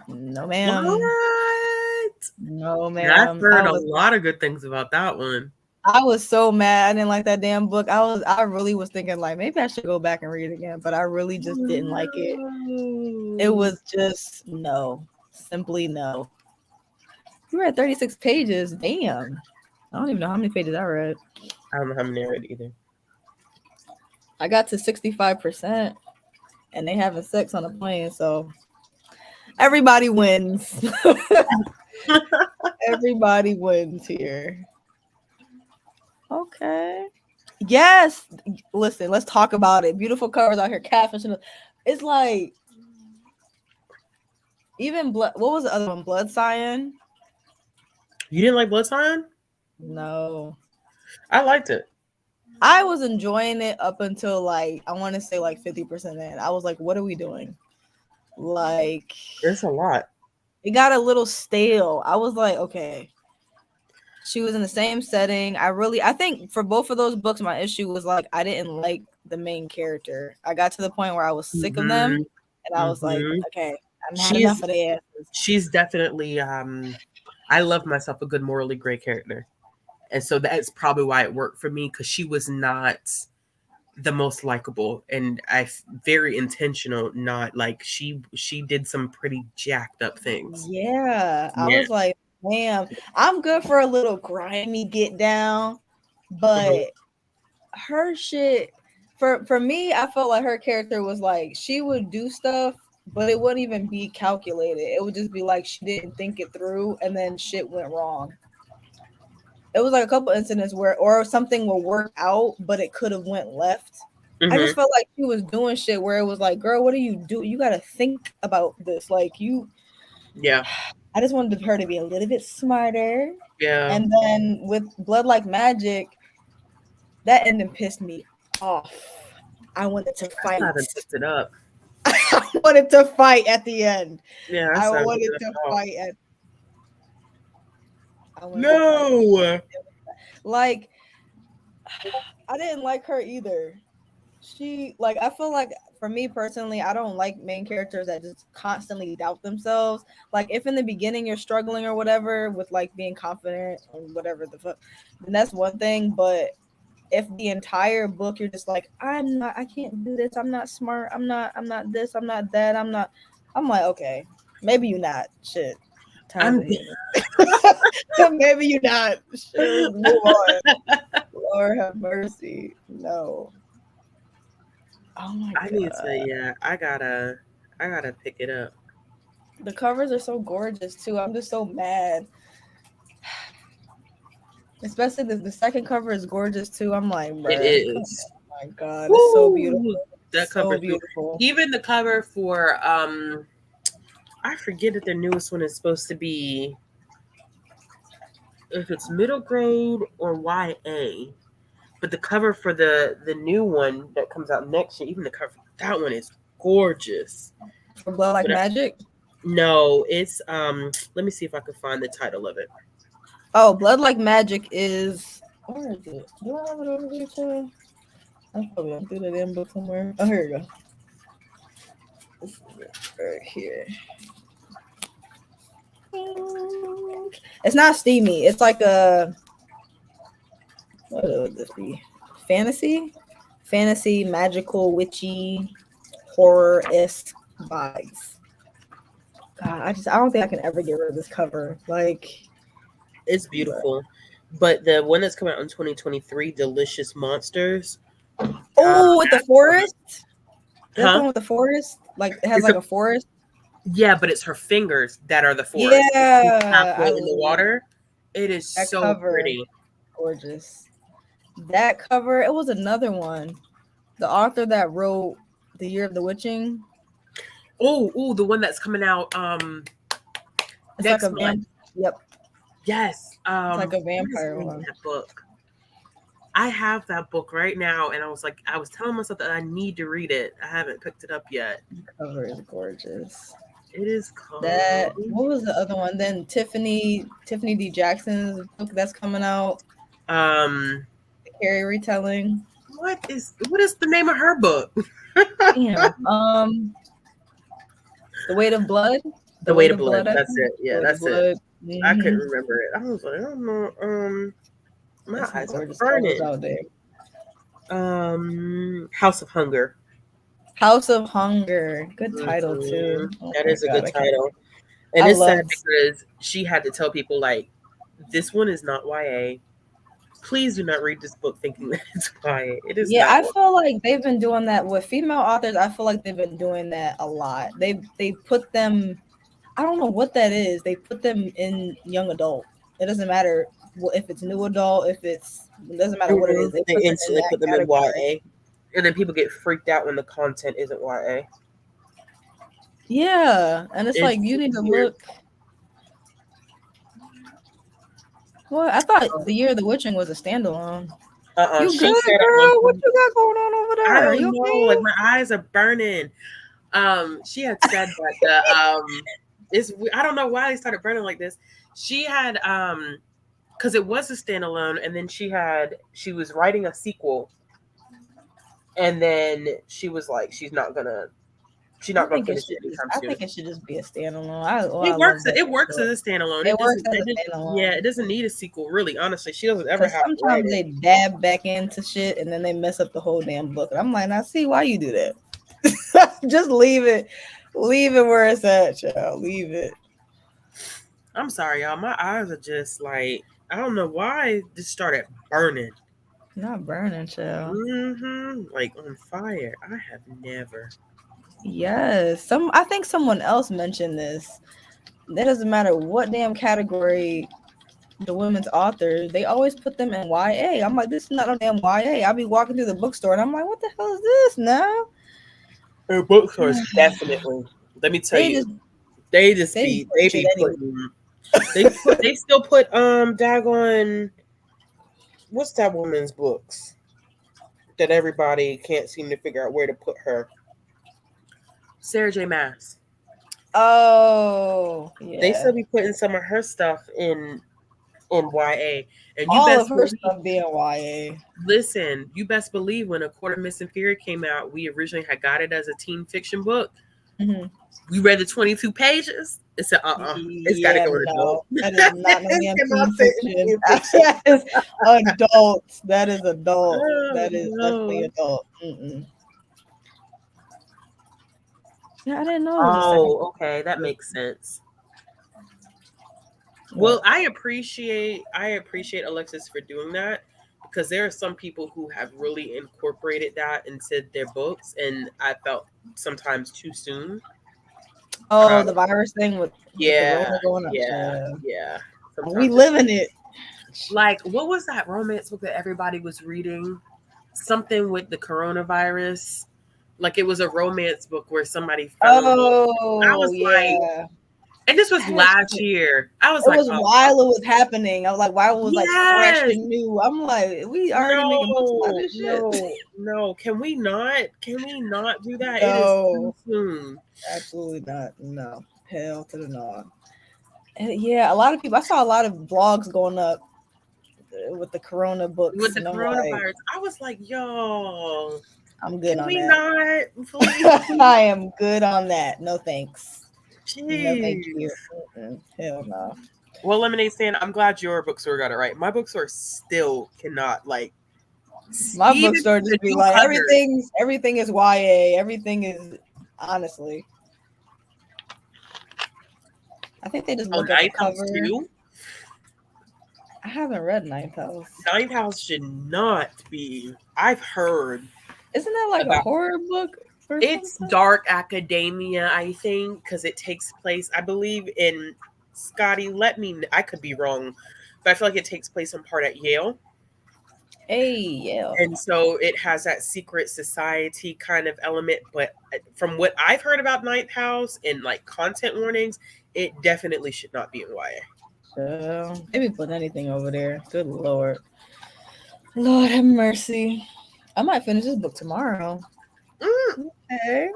No, ma'am. What? No, ma'am. I've heard a lot of good things about that one. I was so mad. I didn't like that damn book. I really was thinking like maybe I should go back and read it again, but I really just didn't like it. It was just no. Simply no. You read 36 pages. Damn. I don't even know how many pages I read. I don't know how many I read either. I got to 65% and they having sex on a plane, so everybody wins. Everybody wins here. Okay. Yes. Listen, let's talk about it. Beautiful covers out here. Catfish. It's like even blood. What was the other one? Blood Cyan. You didn't like Blood Cyan? No. I liked it. I was enjoying it up until like I want to say like 50% in. I was like, what are we doing? Like, it's a lot. It got a little stale. I was like, okay. She was in the same setting. I think for both of those books, my issue was like I didn't like the main character. I got to the point where I was sick of them, and I was like, okay, I'm had enough of their asses. She's definitely. I love myself a good morally gray character, and so that's probably why it worked for me because she was not the most likable, and very intentional. Not like she did some pretty jacked up things. Yeah. I was like, damn, I'm good for a little grimy get down, but her shit for me, I felt like her character was like she would do stuff, but it wouldn't even be calculated. It would just be like she didn't think it through, and then shit went wrong. It was like a couple incidents where or something will work out, but it could have went left. I just felt like she was doing shit where it was like, girl, what do? You got to think about this. Like you. Yeah. I just wanted her to be a little bit smarter. Yeah. And then with Blood Like Magic, that ending pissed me off. I wanted to fight. I picked it up. I wanted to fight at the end. Yeah. I wanted to fight at. No. Like, I didn't like her either. She like I feel like for me personally, I don't like main characters that just constantly doubt themselves. Like if in the beginning you're struggling or whatever with like being confident or whatever the fuck, then that's one thing. But if the entire book you're just like, I can't do this, I'm not smart, I'm not this, I'm not that, I'm like, okay, maybe you're not shit. Times I'm of healing. Maybe you're not. Shit, move on. Lord have mercy. No. Oh my I need god. to, yeah, I gotta pick it up. The covers are so gorgeous too. I'm just so mad. Especially the second cover is gorgeous too. I'm like, It bruh. is. Oh my god, it's so beautiful. Woo! That So cover's cool. beautiful. Even the cover for I forget if the newest one is supposed to be, if it's middle grade or YA. But the cover for the new one that comes out next year, even the cover for that one is gorgeous. For Blood Like But Magic? no, it's let me see if I can find the title of it. Oh, Blood Like Magic is, where is it? Do I have it over here too? I probably don't do that in book somewhere. Oh, here we go. This is it right here. It's not steamy. It's like a, what would this be? Fantasy, magical, witchy, horror-esque vibes. God, I don't think I can ever get rid of this cover. Like, It's beautiful. But the one that's coming out in 2023, Delicious Monsters. oh, with the forest? Is that the Huh? one with the forest? Like, it has It's like a forest? Yeah, but it's her fingers that are the forest. Yeah. Halfway in the water. It is That so cover. pretty. Gorgeous. That cover, it was another one. The author that wrote The Year of the Witching. Oh, the one that's coming out It's next like a month. Yep. Yes. It's like a vampire one. That book. I have that book right now, and I was telling myself that I need to read it. I haven't picked it up yet. The cover is gorgeous. It is called That, what was the other one? Then Tiffany D. Jackson's book that's coming out. The Carrie retelling. What is the name of her book? Damn. The Weight of Blood. The Weight of Blood. That's it. Yeah, that's it. Mm-hmm. I couldn't remember it. I was like, I don't know. My eyes are burning. Out there. House of Hunger. House of Hunger. Good title too. Oh that is a good title. And it's sad because she had to tell people like, this one is not YA. Please do not read this book thinking that it's YA. It is. Yeah, not I feel like they've been doing that with female authors. I feel like they've been doing that a lot. They put them, I don't know what that is. They put them in young adult. It doesn't matter if it's new adult, it doesn't matter what it is. They instantly put them in YA. And then people get freaked out when the content isn't YA. Yeah. And it's like, you need to look. Well, I thought The Year of the Witching was a standalone. You good, girl? What you got going on over there? I don't know. Okay? Like, my eyes are burning. She had said that I don't know why they started burning like this. She had because it was a standalone, and then she was writing a sequel, and then she was like, she's not gonna finish it anytime soon. I think it should just be a standalone. It works as a standalone. It works as a standalone. Yeah, it doesn't need a sequel, really. Honestly, she doesn't ever have. Sometimes they dab back into shit and then they mess up the whole damn book. And I'm like, I see why you do that. Just leave it where it's at, child. Leave it. I'm sorry, y'all. My eyes are just like, I don't know why this started burning. Not burning, child. Like on fire. I have never. Yes. I think someone else mentioned this. That doesn't matter what damn category the women's authors, they always put them in YA. I'm like, this is not a damn YA. I'll be walking through the bookstore and I'm like, what the hell is this now? Her bookstores definitely. Let me tell you, they still put daggone, what's that woman's books that everybody can't seem to figure out where to put her? Sarah J. Maas. Oh, yeah. They still be putting some of her stuff in on YA. And you All best of her believe, stuff being YA. listen, you best believe when A Court of Mist and Fury came out, we originally had got it as a teen fiction book. Mm-hmm. We read the 22 pages. It said, it's got to Yeah, go to no, adult. that is not no damn teen Cannot fit in fiction. teen fiction. That is adult. That is adult. Oh, That is definitely no. adult. Yeah, I didn't know it was a second. Oh, okay, that makes sense. Well, I appreciate Alexis for doing that, because there are some people who have really incorporated that into their books, and I felt sometimes too soon. Oh, the virus thing with the Yeah, Rona going up. yeah. We living it. Like, what was that romance book that everybody was reading? Something with the coronavirus. Like, it was a romance book where somebody fell in love. I was like, and this was last year. I was it like, was while it was happening. I was like, while it was like fresh and new. I'm like, we already making books about this shit. No, can we not do that? No. It is too soon. Absolutely not. No. Hell to the no. And yeah, a lot of people, I saw a lot of vlogs going up with the corona books. With the coronavirus. I was like, yo, I'm good can on we that. not, please? I am good on that. No thanks. Jeez. No thank you. Hell no. Well, Lemonade Stand, I'm glad your bookstore got it right. My bookstore still cannot, like, my bookstore just be like, everything is YA. Everything is, honestly. I think they just look at the cover. Too? I haven't read Ninth House. Ninth House should not be. I've heard. Isn't that like a horror book? It's dark academia, I think, because it takes place, I believe, in Scotty. I could be wrong, but I feel like it takes place in part at Yale. Hey, Yale. And so it has that secret society kind of element. But from what I've heard about Ninth House and like content warnings, it definitely should not be in YA. They be putting anything over there. Good Lord. Lord have mercy. I might finish this book tomorrow. Okay.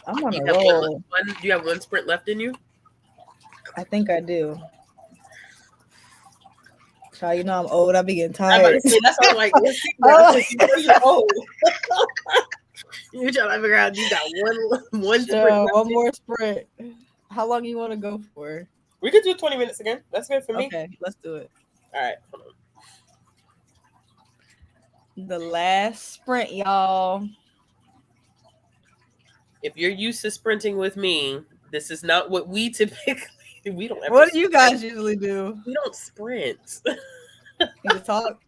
I'm on a roll. Do you have one sprint left in you? I think I do. Child, you know I'm old. I be getting tired. That's what I'm like. You're old. You're trying to figure out you got one sprint. One more sprint. How long you want to go for? We could do 20 minutes again. That's good for me. Okay, let's do it. All right. Hold on. The last sprint, y'all. If you're used to sprinting with me, this is not what we typically do. We don't ever What do you guys usually do? We don't sprint. You talk?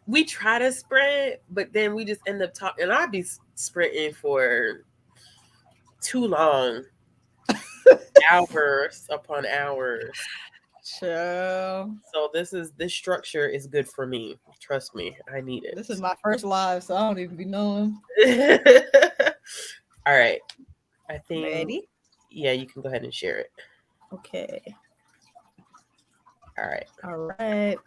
We try to sprint, but then we just end up talking. And I'd be sprinting for too long. Hours upon hours. Chill. So this structure is good for me. Trust me, I need it. This is my first live, so I don't even be knowing. All right. I think. Ready? Yeah, you can go ahead and share it. Okay. All right. All right.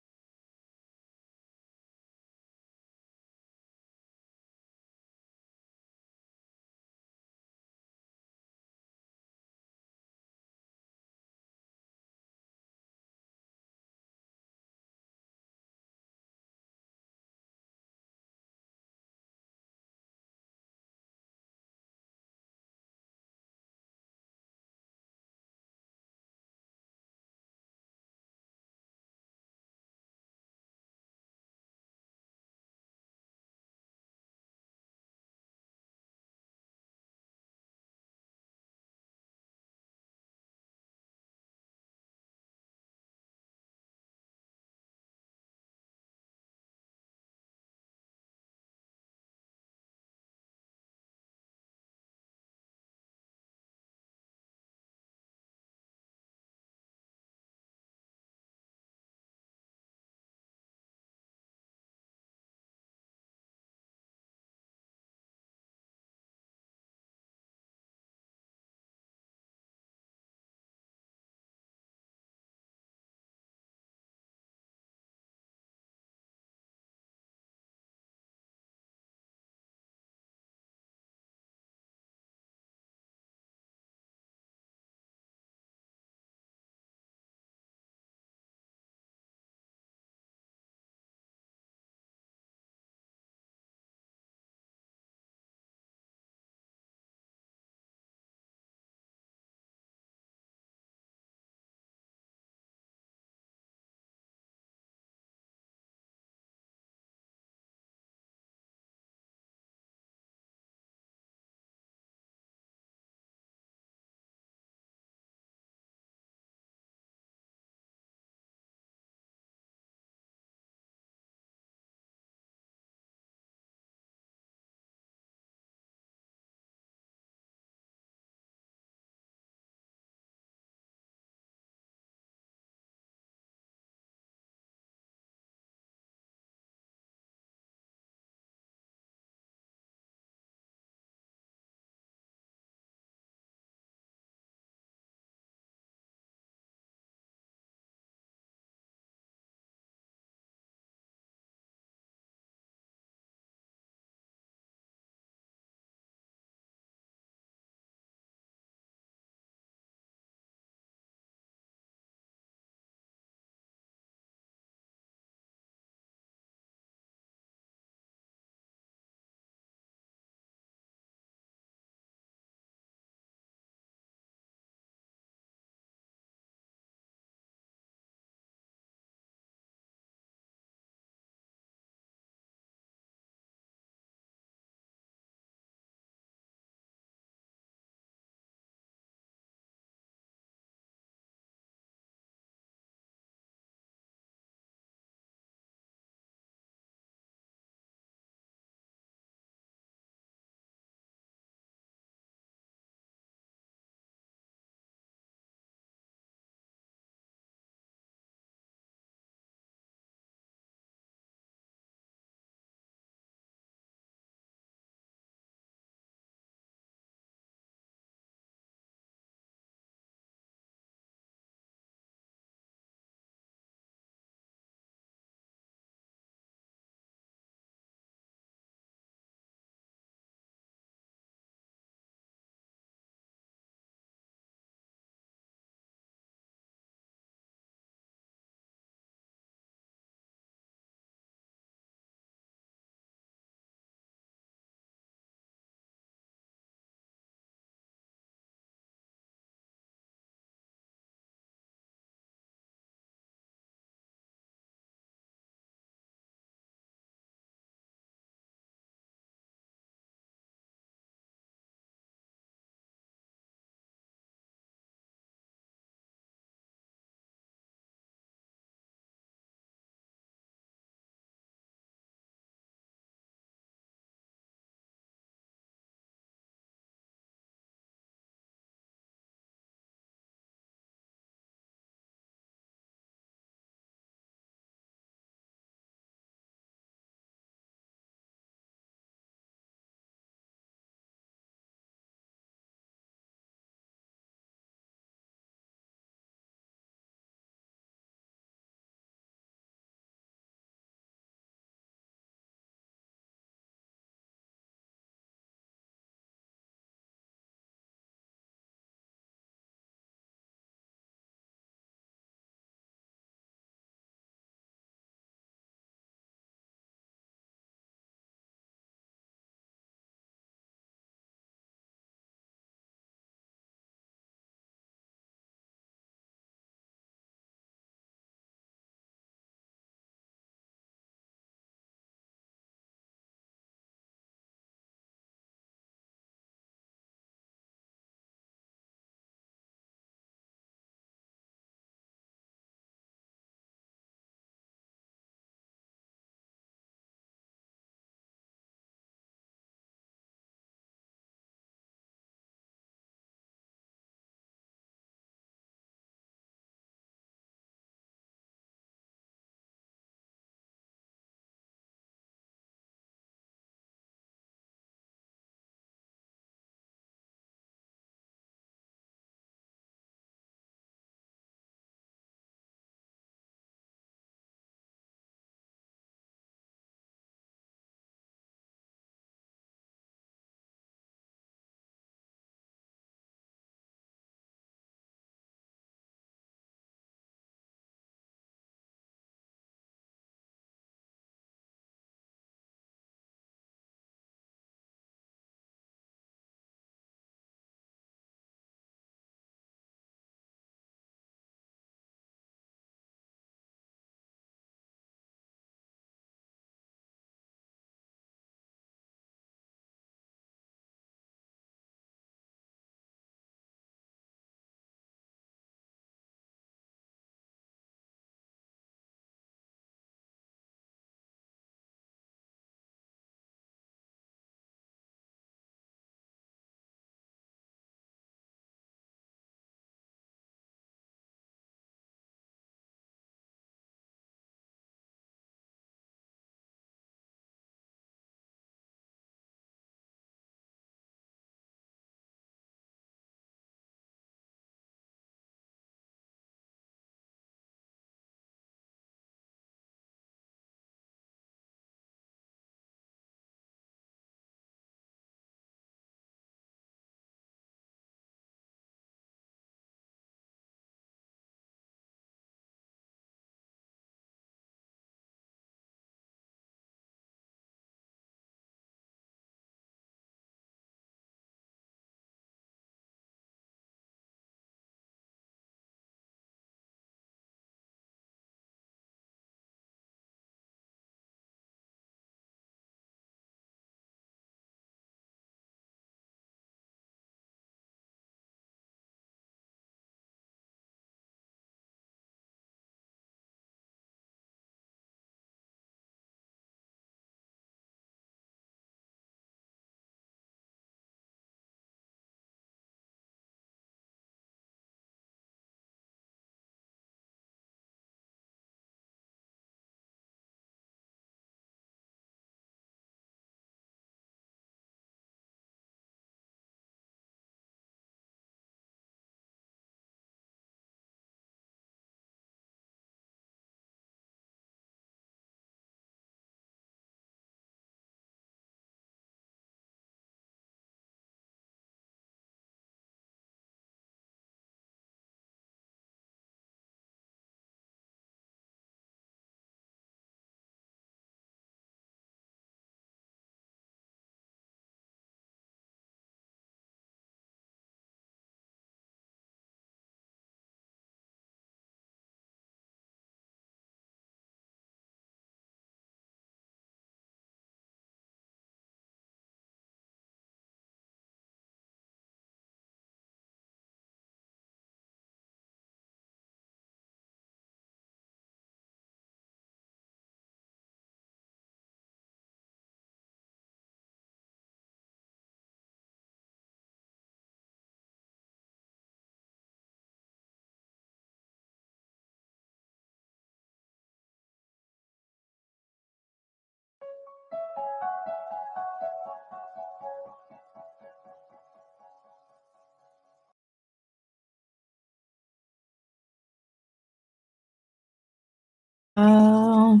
I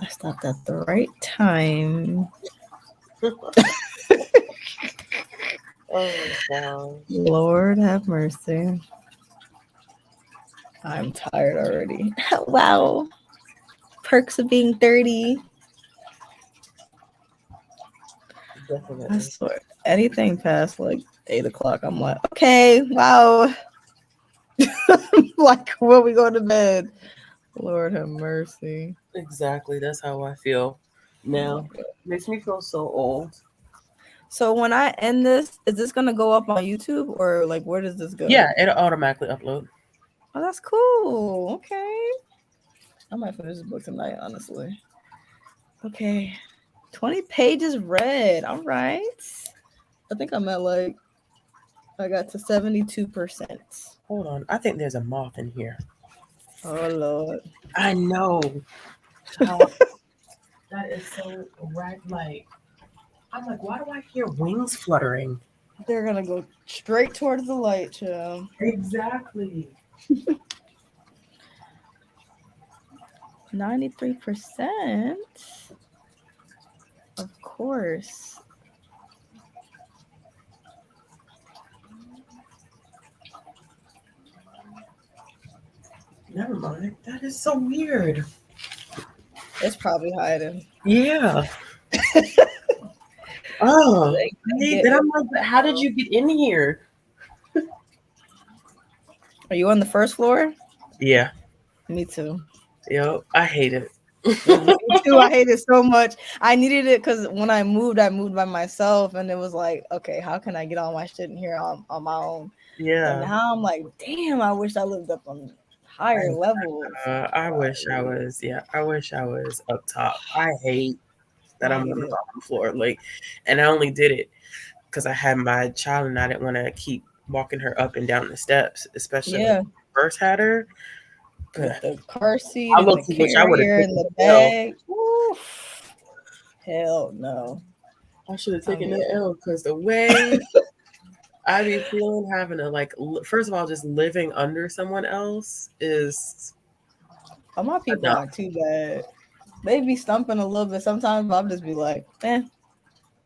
stopped at the right time. Oh wow. Lord have mercy. I'm tired already. Wow. Perks of being 30. Definitely. I swear. Anything past like 8 o'clock, I'm like, okay, wow. Like, when we go to bed. Lord have mercy. Exactly. That's how I feel now. Makes me feel so old. So when I end this, is this gonna go up on YouTube or like where does this go? Yeah, it'll automatically upload. Oh, that's cool. Okay. I might finish this book tonight, honestly. Okay. 20 pages read. All right. I think I'm at like, I got to 72%. Hold on. I think there's a moth in here. Oh, Lord. I know. How that is so right. Like, I'm like, why do I hear wings fluttering? They're going to go straight towards the light, child. Exactly. 93%. Of course. Never mind. That is so weird. It's probably hiding. Yeah. Oh, then I'm like, but how did you get in here? Are you on the first floor? Yeah. Me too. Yep. I hate it. Me too. I hate it so much. I needed it because when I moved by myself, and it was like, okay, how can I get all my shit in here on my own? Yeah. And now I'm like, damn, I wish I lived up on higher levels. I wish I was. Yeah, I wish I was up top. I hate that I'm on the bottom floor. Like, and I only did it because I had my child and I didn't want to keep walking her up and down the steps, especially when I first had her. With the car seat I and the carrier and the bag. Oof. Hell no. I should have taken that L because the way I be feeling having to like, first of all, just living under someone else is. Oh, my people aren't too bad. They be stumping a little bit sometimes, but I'll just be like,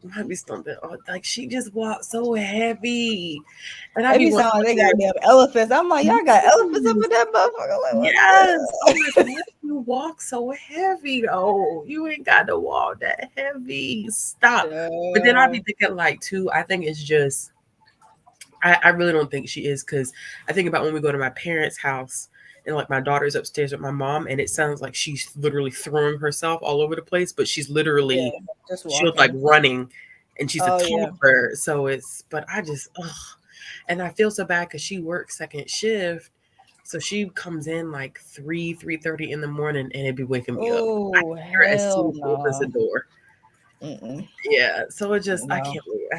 might be stumping. Oh, like she just walked so heavy, and I be sounding like they got damn elephants. I'm like, y'all got elephants up in that motherfucker. Like, yes, I'm like, why do you walk so heavy though? You ain't got to walk that heavy. Stop. But then I be thinking like too. I think it's just. I really don't think she is because I think about when we go to my parents' house and like my daughter's upstairs with my mom and it sounds like she's literally throwing herself all over the place, but she's literally she was like running and she's a toddler. So it's but I just and I feel so bad because she works second shift. So she comes in like 3:30 in the morning and it'd be waking me up. I hear her as soon as she opens the door. Yeah, so it just I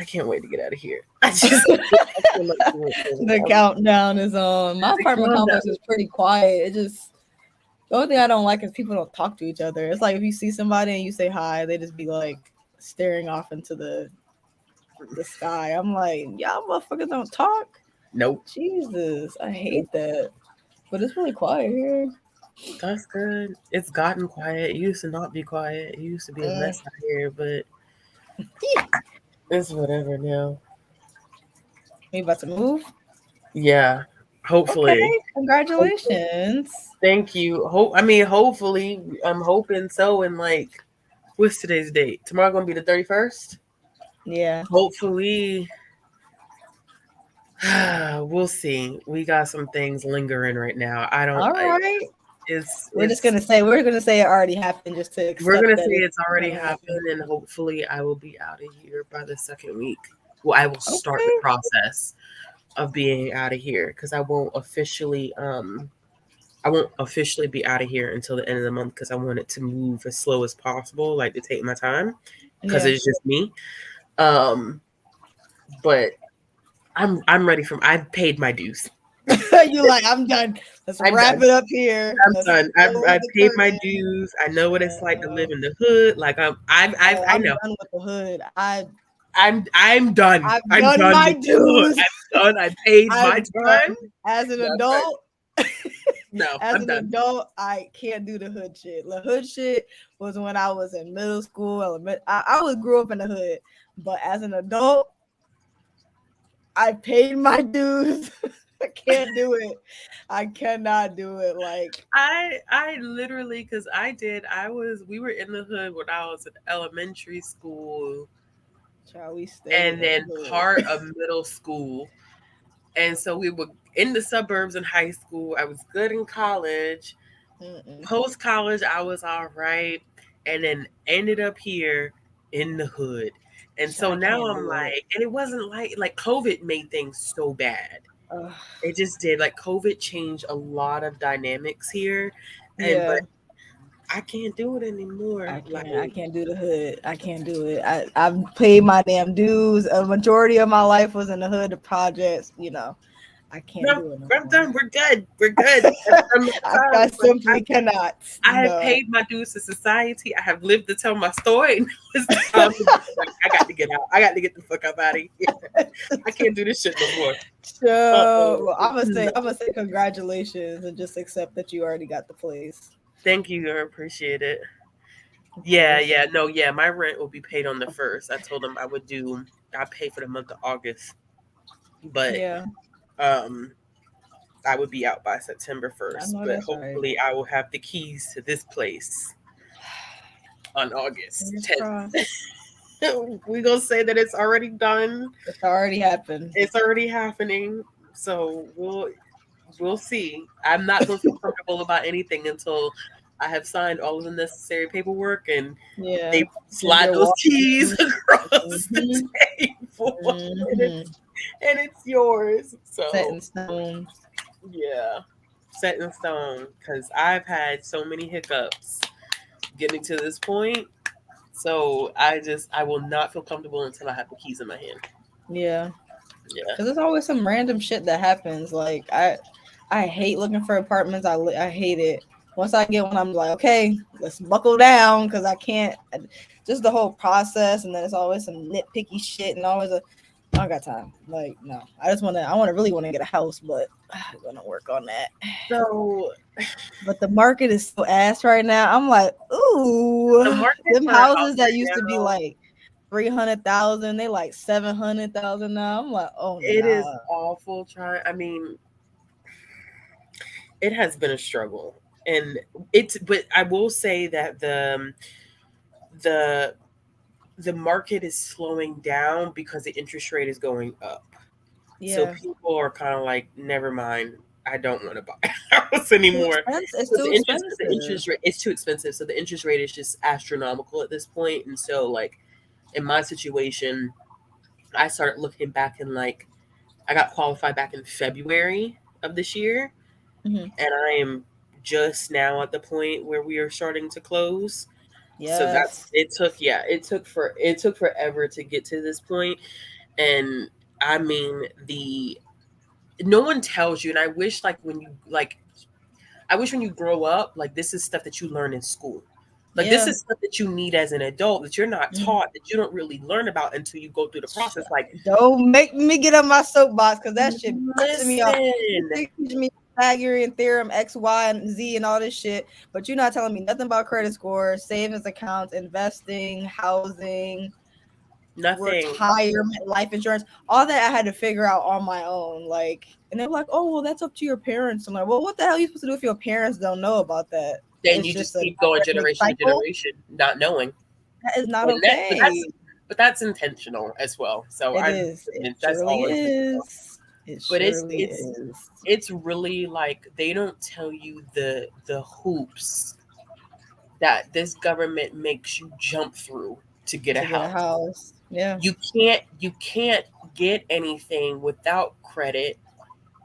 can't wait to get out of here. I just the countdown is on. My apartment complex is pretty quiet. It just the only thing I don't like is people don't talk to each other. It's like if you see somebody and you say hi, they just be like staring off into the sky. I'm like, y'all motherfuckers don't talk. Nope. Jesus, I hate that. But it's really quiet here. That's good. It's gotten quiet. It used to not be quiet. It used to be a mess out here, but it's whatever now. You about to move? Yeah. Hopefully. Okay. Congratulations. Thank you. Hopefully. I'm hoping so. And like, what's today's date? Tomorrow gonna be the 31st? Yeah. Hopefully. We'll see. We got some things lingering right now. I don't. All right. We're gonna say it already happened just to accept. We're gonna say it's already happened, and hopefully I will be out of here by the second week. Well, I will start the process of being out of here because I won't officially be out of here until the end of the month because I want it to move as slow as possible, like to take my time because it's just me. But I'm ready I've paid my dues. You're like, I'm done. Let's wrap it up here. I'm done. I've paid my dues. I know what it's like to live in the hood. Like I know. Done with the hood. I'm done. I've done my dues. I'm done. I paid my time as an adult. No, As I'm an done. adult, I can't do the hood shit. The hood shit was when I was in middle school. I grew up in the hood, but as an adult, I paid my dues. I can't do it. I cannot do it. Like, I literally, because we were in the hood when I was in elementary school child, we stayed and in then the hood. part of middle school. And so we were in the suburbs in high school. I was good in college. Mm-mm. Post college, I was all right. And then ended up here in the hood. And so I now can't I'm do it. like, and it wasn't like COVID made things so bad. Ugh. It just did. Like COVID changed a lot of dynamics here. And Yeah, but I can't do it anymore. I Like can't. I can't do the hood. I can't do it. I've paid my damn dues. A majority of my life was in the hood, the projects. I can't no, do it no I'm more. done. We're good. We're good. I'm I sorry, but simply cannot. I have No. paid my dues to society. I have lived to tell my story. And it's time to I got to get out. I got to get the fuck up out of here. I can't do this shit no more. So, Uh-oh. well, I'm gonna say congratulations and just accept that you already got the place. Thank you. I appreciate it. Of Yeah, course. yeah. No, yeah. My rent will be paid on the 1st. I told them I pay for the month of August. But Yeah, um I would be out by September I 1st. know But that's right. hopefully I will have the keys to this place on August Fingers 10th. crossed. We're gonna say that it's already done. It's already happened. It's already happening. So we'll see. I'm not gonna feel comfortable about anything until I have signed all of the necessary paperwork and Yeah. they Give slide your those walking. keys across the Mm-hmm. table Mm-hmm. and it's yours. Set So in stone. yeah. Set in stone. Because I've had so many hiccups getting to this point. So I will not feel comfortable until I have the keys in my hand. Yeah. Yeah. Because there's always some random shit that happens. Like, I hate looking for apartments. I hate it. Once I get one, I'm like, okay, let's buckle down because I can't. Just the whole process, and then it's always some nitpicky shit, and always I don't got time. Like, no, really want to get a house, but I'm gonna work on that. So But the market is so ass right now. I'm like, the ooh, market them for a house houses that right used to be now, like 300,000, they like 700,000 now. I'm like, oh it is nah. awful trying. I mean, it has been a struggle. And but I will say that the the market is slowing down because the interest rate is going up. So Yeah, people are kind of like, never mind, I don't want to buy a house too anymore. expensive. It's But too the expensive. interest rate it's too expensive. So the interest rate is just astronomical at this point. And so like in my situation, I started looking back in like I got qualified back in February of this year, Hmm. and I am just now at the point where we are starting to close. So that's Yes. it took forever to get to this point. And I mean the no one tells you, and I wish when you grow up, like this is stuff that you learn in school. Like this Yeah. is stuff that you need as an adult that you're not Mhm. taught, that you don't really learn about until you go through the process. Like, Don't make me get on my soapbox because that shit pissing me off. You listen, teach me Pythagorean theorem, X, Y, and Z, and all this shit, but you're not telling me nothing about credit scores, savings accounts, investing, housing, nothing. retirement, life insurance, all that I had to figure out on my own. Like, and they're like, "Oh, well, that's up to your parents." I'm like, "Well, what the hell are you supposed to do if your parents don't know about that?" Then It's you just just a keep going never-ending generation to cycle. generation, not knowing. That is not And okay. but that's intentional as well. So It I'm is. It that's surely all intentional. is. It But surely is. it's really like they don't tell you the hoops that this government makes you jump through to get a To get a house. house. Yeah. You can't get anything without credit,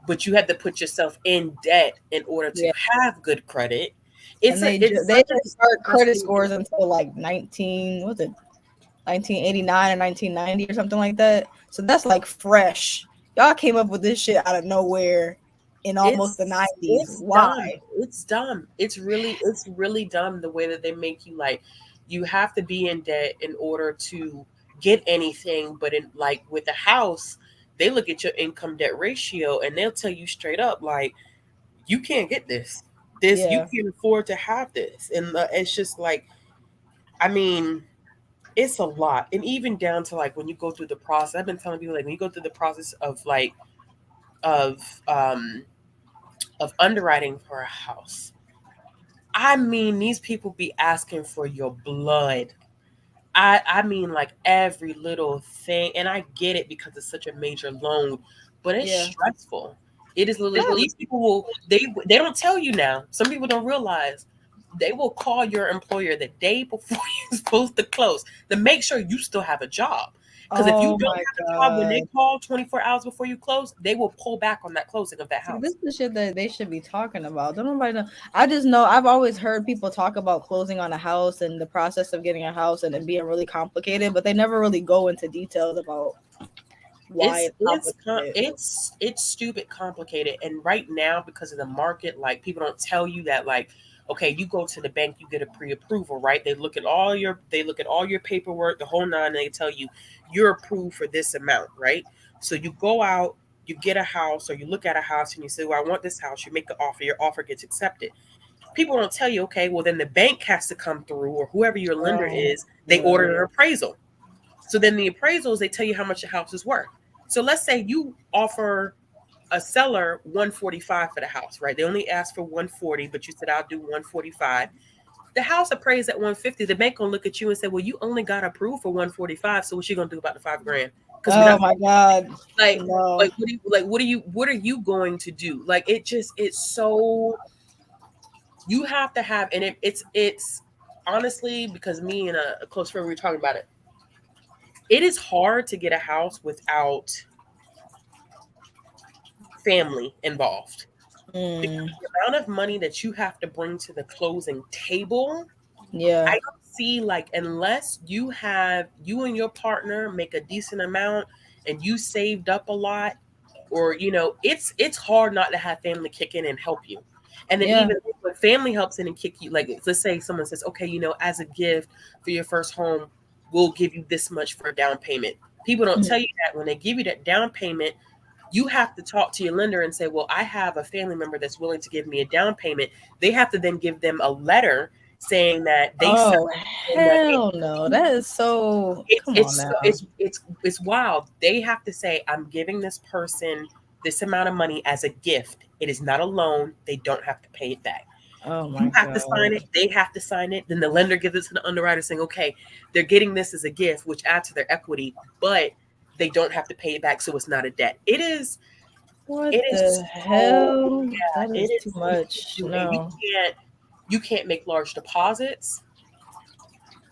but you have to put yourself in debt in order to Yeah. have good credit. And It's they such a didn't start credit disgusting. scores until like 1989 or 1990 or something like that. So that's like fresh. Y'all came up with this shit out of nowhere in almost the 90s. It's Why? dumb. It's dumb. It's really dumb the way that they make you like you have to be in debt in order to get anything. But in like with a house, they look at your income debt ratio and they'll tell you straight up like you can't get this. You can't afford to have this. And it's just like, I mean, it's a lot. And even down to like when you go through the process, I've been telling people, like, when you go through the process of like of um of underwriting for a house, I mean, these people be asking for your blood. I mean, like every little thing, and I get it because it's such a major loan, but it's stressful. It is literally, these people will, they don't tell you now. Some people don't realize they will call your employer the day before you're supposed to close to make sure you still have a job. Because if you don't have a job when they call 24 hours before you close, they will pull back on that closing of that house. This is the shit that they should be talking about. Don't nobody know. I just know I've always heard people talk about closing on a house and the process of getting a house and it being really complicated, but they never really go into details about why it's stupid complicated. And right now, because of the market, like, people don't tell you that, like, okay, you go to the bank, you get a pre-approval, right? They look at all your paperwork, the whole nine, and they tell you you're approved for this amount, right? So you go out, you get a house, or you look at a house and you say, well, I want this house. You make the offer, your offer gets accepted. People don't tell you, okay, well, then the bank has to come through, or whoever your lender is, they order an appraisal. So then the appraisals, they tell you how much the house is worth. So let's say you offer a seller 145 for the house, right? They only asked for 140, but you said, I'll do 145. The house appraised at 150. The bank gonna look at you and say, well, you only got approved for 145. So what you gonna do about the $5,000? Oh my God. Like, what are you going to do? Like, it's so, you have to have, and it's honestly, because me and a close friend, we were talking about it. It is hard to get a house without family involved. The amount of money that you have to bring to the closing table, I don't see, like, unless you and your partner make a decent amount and you saved up a lot, or, it's hard not to have family kick in and help you. And then even when family helps in and kick you, like, let's say someone says, okay, as a gift for your first home, we'll give you this much for a down payment. People don't tell you that when they give you that down payment, you have to talk to your lender and say, well, I have a family member that's willing to give me a down payment. They have to then give them a letter saying that they hell no. That is so, it's wild. They have to say, I'm giving this person this amount of money as a gift. It is not a loan. They don't have to pay it back. Oh my You have to sign it. They have to sign it. Then the lender gives it to the underwriter saying, okay, they're getting this as a gift, which adds to their equity, but they don't have to pay it back, so it's not a debt. It is. What the hell? That is too much. No. You can't make large deposits.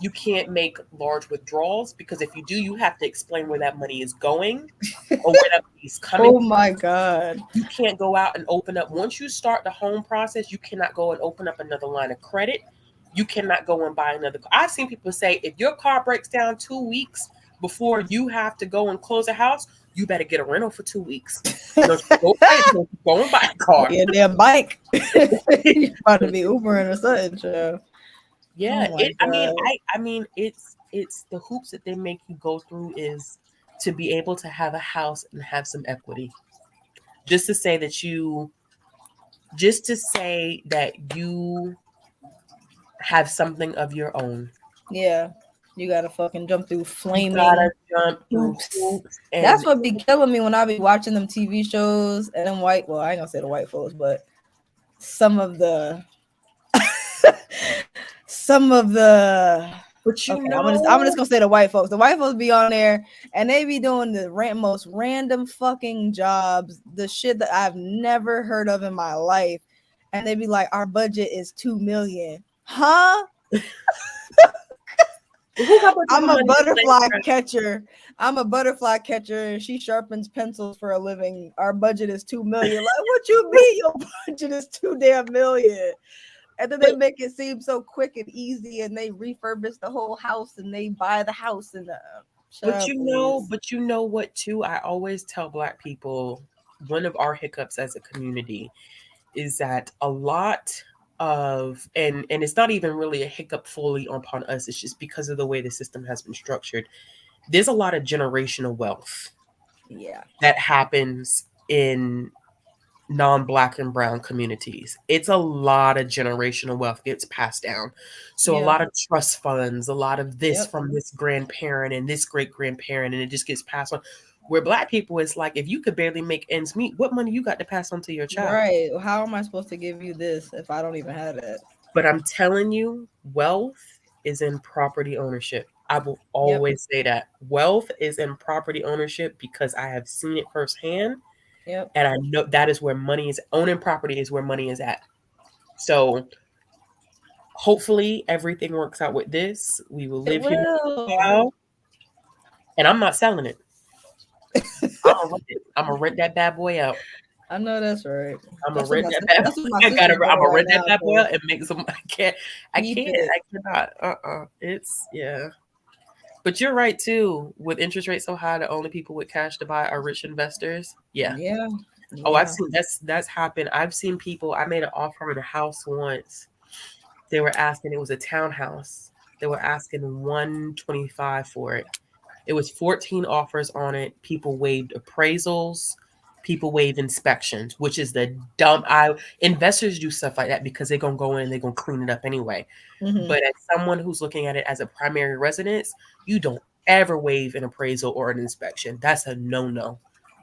You can't make large withdrawals, because if you do, you have to explain where that money is going or where that money is coming. Oh my God. You can't go out and open up. Once you start the home process, you cannot go and open up another line of credit. You cannot go and buy another. I've seen people say, if your car breaks down 2 weeks before you have to go and close a house, you better get a rental for 2 weeks. Go and buy a car. Yeah, damn bike. You're about to be Ubering or something, child. Yeah, I mean, it's the hoops that they make you go through is to be able to have a house and have some equity. Just to say that you have something of your own. Yeah. You gotta fucking jump through flaming hoops. That's what be killing me when I be watching them TV shows and them I ain't gonna say the white folks, but some of the I'm just gonna say the white folks. The white folks be on there and they be doing the most random fucking jobs, the shit that I've never heard of in my life, and they be like, our budget is $2 million, huh? I'm a butterfly catcher. And she sharpens pencils for a living. Our budget is $2 million. Like, what you mean your budget is $2 damn million? And then they make it seem so quick and easy, and they refurbish the whole house and they buy the house and but you know what too? I always tell Black people, one of our hiccups as a community is that a lot of, and it's not even really a hiccup fully upon us, it's just because of the way the system has been structured. There's a lot of generational wealth that happens in non-Black and brown communities. It's a lot of generational wealth gets passed down. So a Yeah. lot of trust funds, a lot of this Yep. from this grandparent and this great grandparent, and it just gets passed on. Where Black people, it's like, if you could barely make ends meet, what money you got to pass on to your child? Right. How am I supposed to give you this if I don't even have it? But I'm telling you, wealth is in property ownership. I will Yep. always say that. Wealth is in property ownership because I have seen it firsthand. Yep. And I know that is where money is. Owning property is where money is at. So hopefully everything works out with this. We will It live here will. and I'm not selling it. I'm gonna rent that bad boy out. I know that's right. I'm gonna That's what rent my that sis- bad. that's what my I'm sister's gonna doing right rent that now. bad boy So out and make some. I keep can't. it. I cannot. It's yeah. But you're right too. With interest rates so high, the only people with cash to buy are rich investors. Yeah. Yeah. Oh, I've Yeah. seen that's happened. I've seen people. I made an offer on a house once. They were asking. It was a townhouse. They were asking 125 for it. It was 14 offers on it. People waived appraisals. People waive inspections, which is the dumb. Investors do stuff like that because they're gonna go in and they're gonna clean it up anyway. Mhm. But as someone who's looking at it as a primary residence, you don't ever waive an appraisal or an inspection. That's a no-no.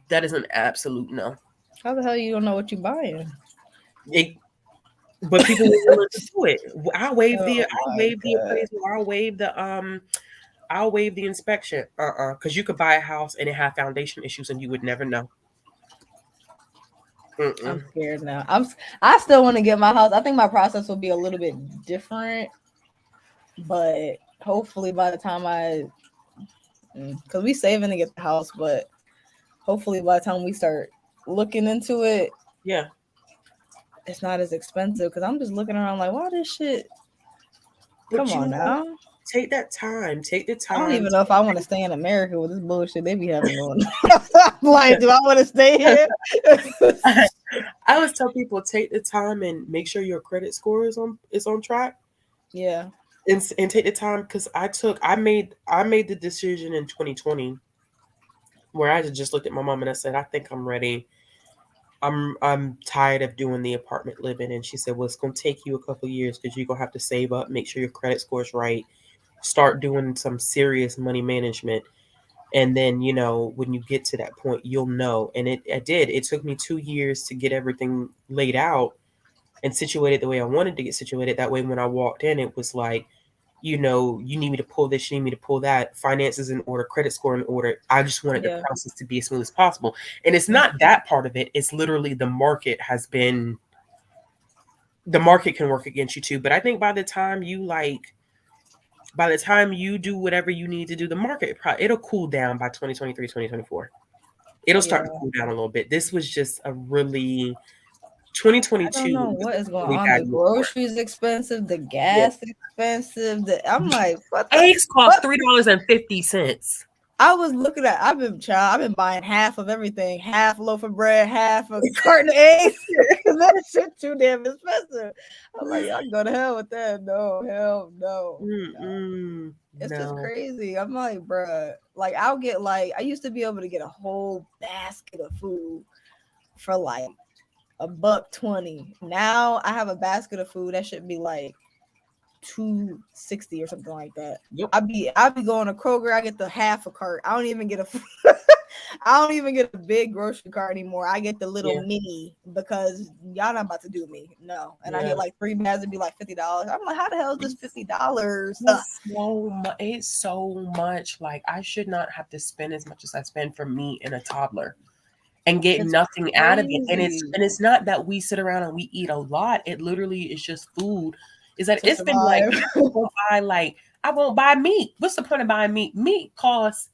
That is an absolute no. How the hell you don't know what you're buying? But people were willing to do it. I'll waive the Oh my god. appraisal. I'll waive the inspection. Because you could buy a house and it have foundation issues and you would never know. I'm scared now. I still want to get my house. I think my process will be a little bit different, but hopefully by the time because we saving to get the house, but hopefully by the time we start looking into it, Yeah, it's not as expensive. Because I'm just looking around like, wow, this shit. but Come on now. take that time. Take the time. I don't even know if I want to stay in America with this bullshit they be having going. Like, do I want to stay here? I always tell people, take the time and make sure your credit score is on track. Yeah. And take the time, because I made the decision in 2020 where I just looked at my mom and I said, I think I'm ready. I'm tired of doing the apartment living. And she said, well, it's gonna take you a couple of years because you're gonna have to save up, make sure your credit score is right, start doing some serious money management. And then, when you get to that point, you'll know. And I did. It took me 2 years to get everything laid out and situated the way I wanted to get situated. That way, when I walked in, it was like, you need me to pull this, you need me to pull that, finances in order, credit score in order. I just wanted the process to be as smooth as possible. And it's not that part of it. It's literally the market can work against you too. But I think by the time you do whatever you need to do, the market, it'll cool down by 2023, 2024. It'll start to cool down a little bit. This was just a really 2022. I don't know what is going really on. The groceries expensive, the gas expensive. I'm like, what? Eggs cost $3.50. I was looking at. I've been buying half of everything, half a loaf of bread, half a carton of eggs. That shit too damn expensive. I'm like, y'all go to hell with that. No, hell no. It's just crazy. I'm like, bruh. Like, I'll get I used to be able to get a whole basket of food for like $1.20. Now I have a basket of food that should be like $2.60 or something like that. Yep. I be going to Kroger. I get the half a cart. I don't even get a big grocery cart anymore. I get the little mini because y'all not about to do me. No. And I get like 3 bags. It'd be like $50. I'm like, how the hell is this $50? It's so much. Like, I should not have to spend as much as I spend for me and a toddler and get nothing out of it. And it's not that we sit around and we eat a lot. It literally is just food. Is that it's been like, I won't buy meat. What's the point of buying meat? Meat costs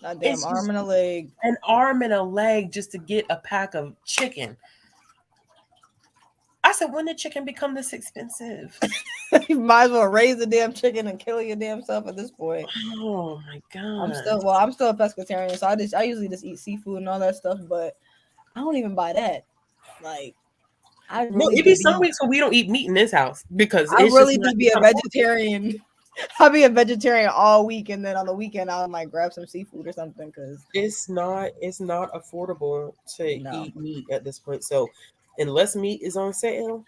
a damn arm and a leg. An arm and a leg just to get a pack of chicken. I said, when did chicken become this expensive? You might as well raise the damn chicken and kill your damn self at this point. Oh my god. I'm still a pescatarian, so I usually just eat seafood and all that stuff, but I don't even buy that. Like, it'd be some weeks when we don't eat meat in this house because I really do be a vegetarian. I'll be a vegetarian all week, and then on the weekend I might grab some seafood or something. Cause it's not affordable to no, eat meat at this point. So unless meat is on sale,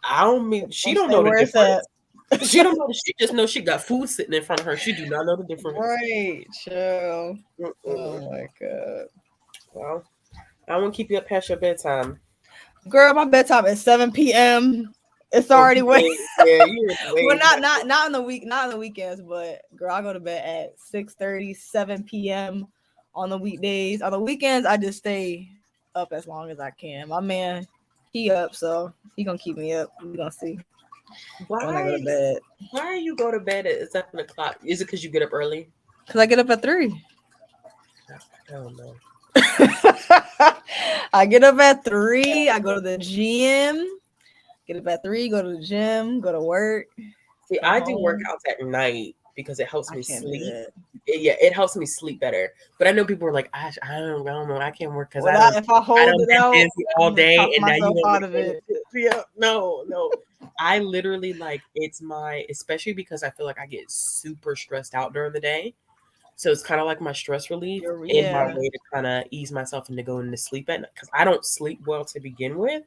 I don't mean she don't stay know the where it's at. difference. She don't know. She just knows she got food sitting in front of her. She do not know the difference. Right, chill. Mm-mm. Oh my god. Well, I won't keep you up past your bedtime. Girl, my bedtime is 7 p.m. It's already way. Yeah, you're way. Well, not in the week, not on the weekends, but girl, I go to bed at 6:30, 7 p.m. on the weekdays. On the weekends, I just stay up as long as I can. My man, he up, so he gonna keep me up. We gonna see when I go to bed. Why you go to bed at 7 o'clock? Is it because you get up early? Cause I get up at 3. I don't know. I get up at 3. I go to the gym. Get up at 3. Go to the gym. Go to work. See, I do workouts at night because it helps me sleep. It helps me sleep better. But I know people are like, I don't know, I can't work because if I hold it out busy all day and now you out of it. Yeah, no. I literally it's especially because I feel like I get super stressed out during the day. So it's kind of like my stress relief in my way to kind of ease myself into going to sleep at night because I don't sleep well to begin with.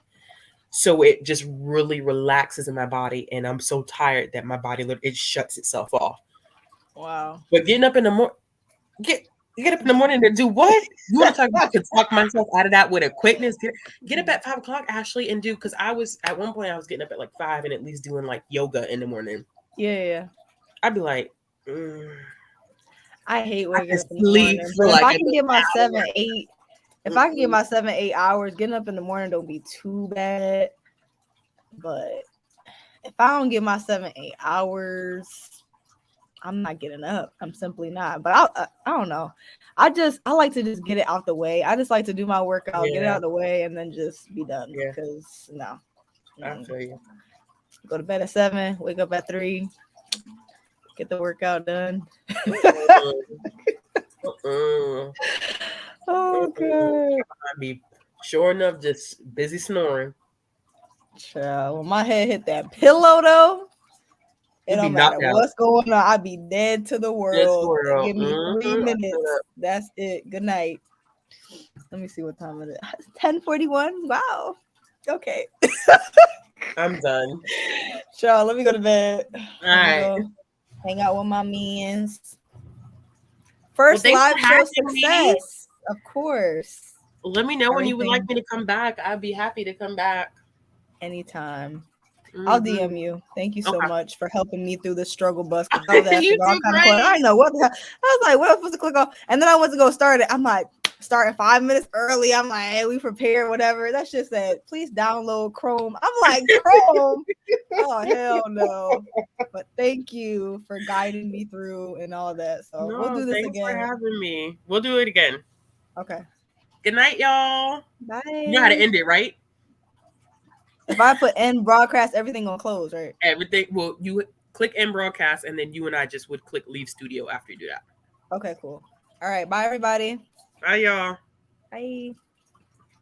So it just really relaxes in my body, and I'm so tired that my body it shuts itself off. Wow! But getting up in the morning, get up in the morning to do what? You want to talk about to talk myself out of that with a quickness? Get up at 5 o'clock, Ashley, and do because I was at one point I was getting up at 5 and at least doing yoga in the morning. Yeah. I'd be like, I hate waking up in the morning. But if I can get my 7, 8. If I can get my 7, 8 hours, getting up in the morning don't be too bad. But if I don't get my 7, 8 hours, I'm not getting up. I'm simply not. But I don't know. I like to just get it out the way. I just like to do my workout, get it out the way, and then just be done. Yeah. Because no. I feel you. Go to bed at 7, wake up at 3, get the workout done. Oh god. I'd be sure enough just busy snoring. Child, when my head hit that pillow though, it don't matter what's going on. I'd be dead to the world. Give me 3 minutes. That's it. Good night. Let me see what time it is. 10:41. Wow. Okay. I'm done. Child, let me go to bed. All right. Hang out with my mans. First live show success. Of course. Let me know when you would like me to come back. I'd be happy to come back. Anytime. I'll DM you. Thank you so much for helping me through the struggle bus. I was asking all kind of questions. I didn't know what the hell. I was like, what am I supposed to click on? And then I went to go start it. I'm like, starting 5 minutes early. I'm like, hey, we prepared, whatever. That shit said, please download Chrome. I'm like, Chrome? Oh, hell no. But thank you for guiding me through and all that. So we'll do this again. Thanks for having me. We'll do it again. Okay. Good night, y'all. Bye. You know how to end it, right? If I put end broadcast, everything gonna close, right? Everything. Well, you click end broadcast, and then you and I just would click leave studio after you do that. Okay, cool. All right. Bye, everybody. Bye, y'all. Bye.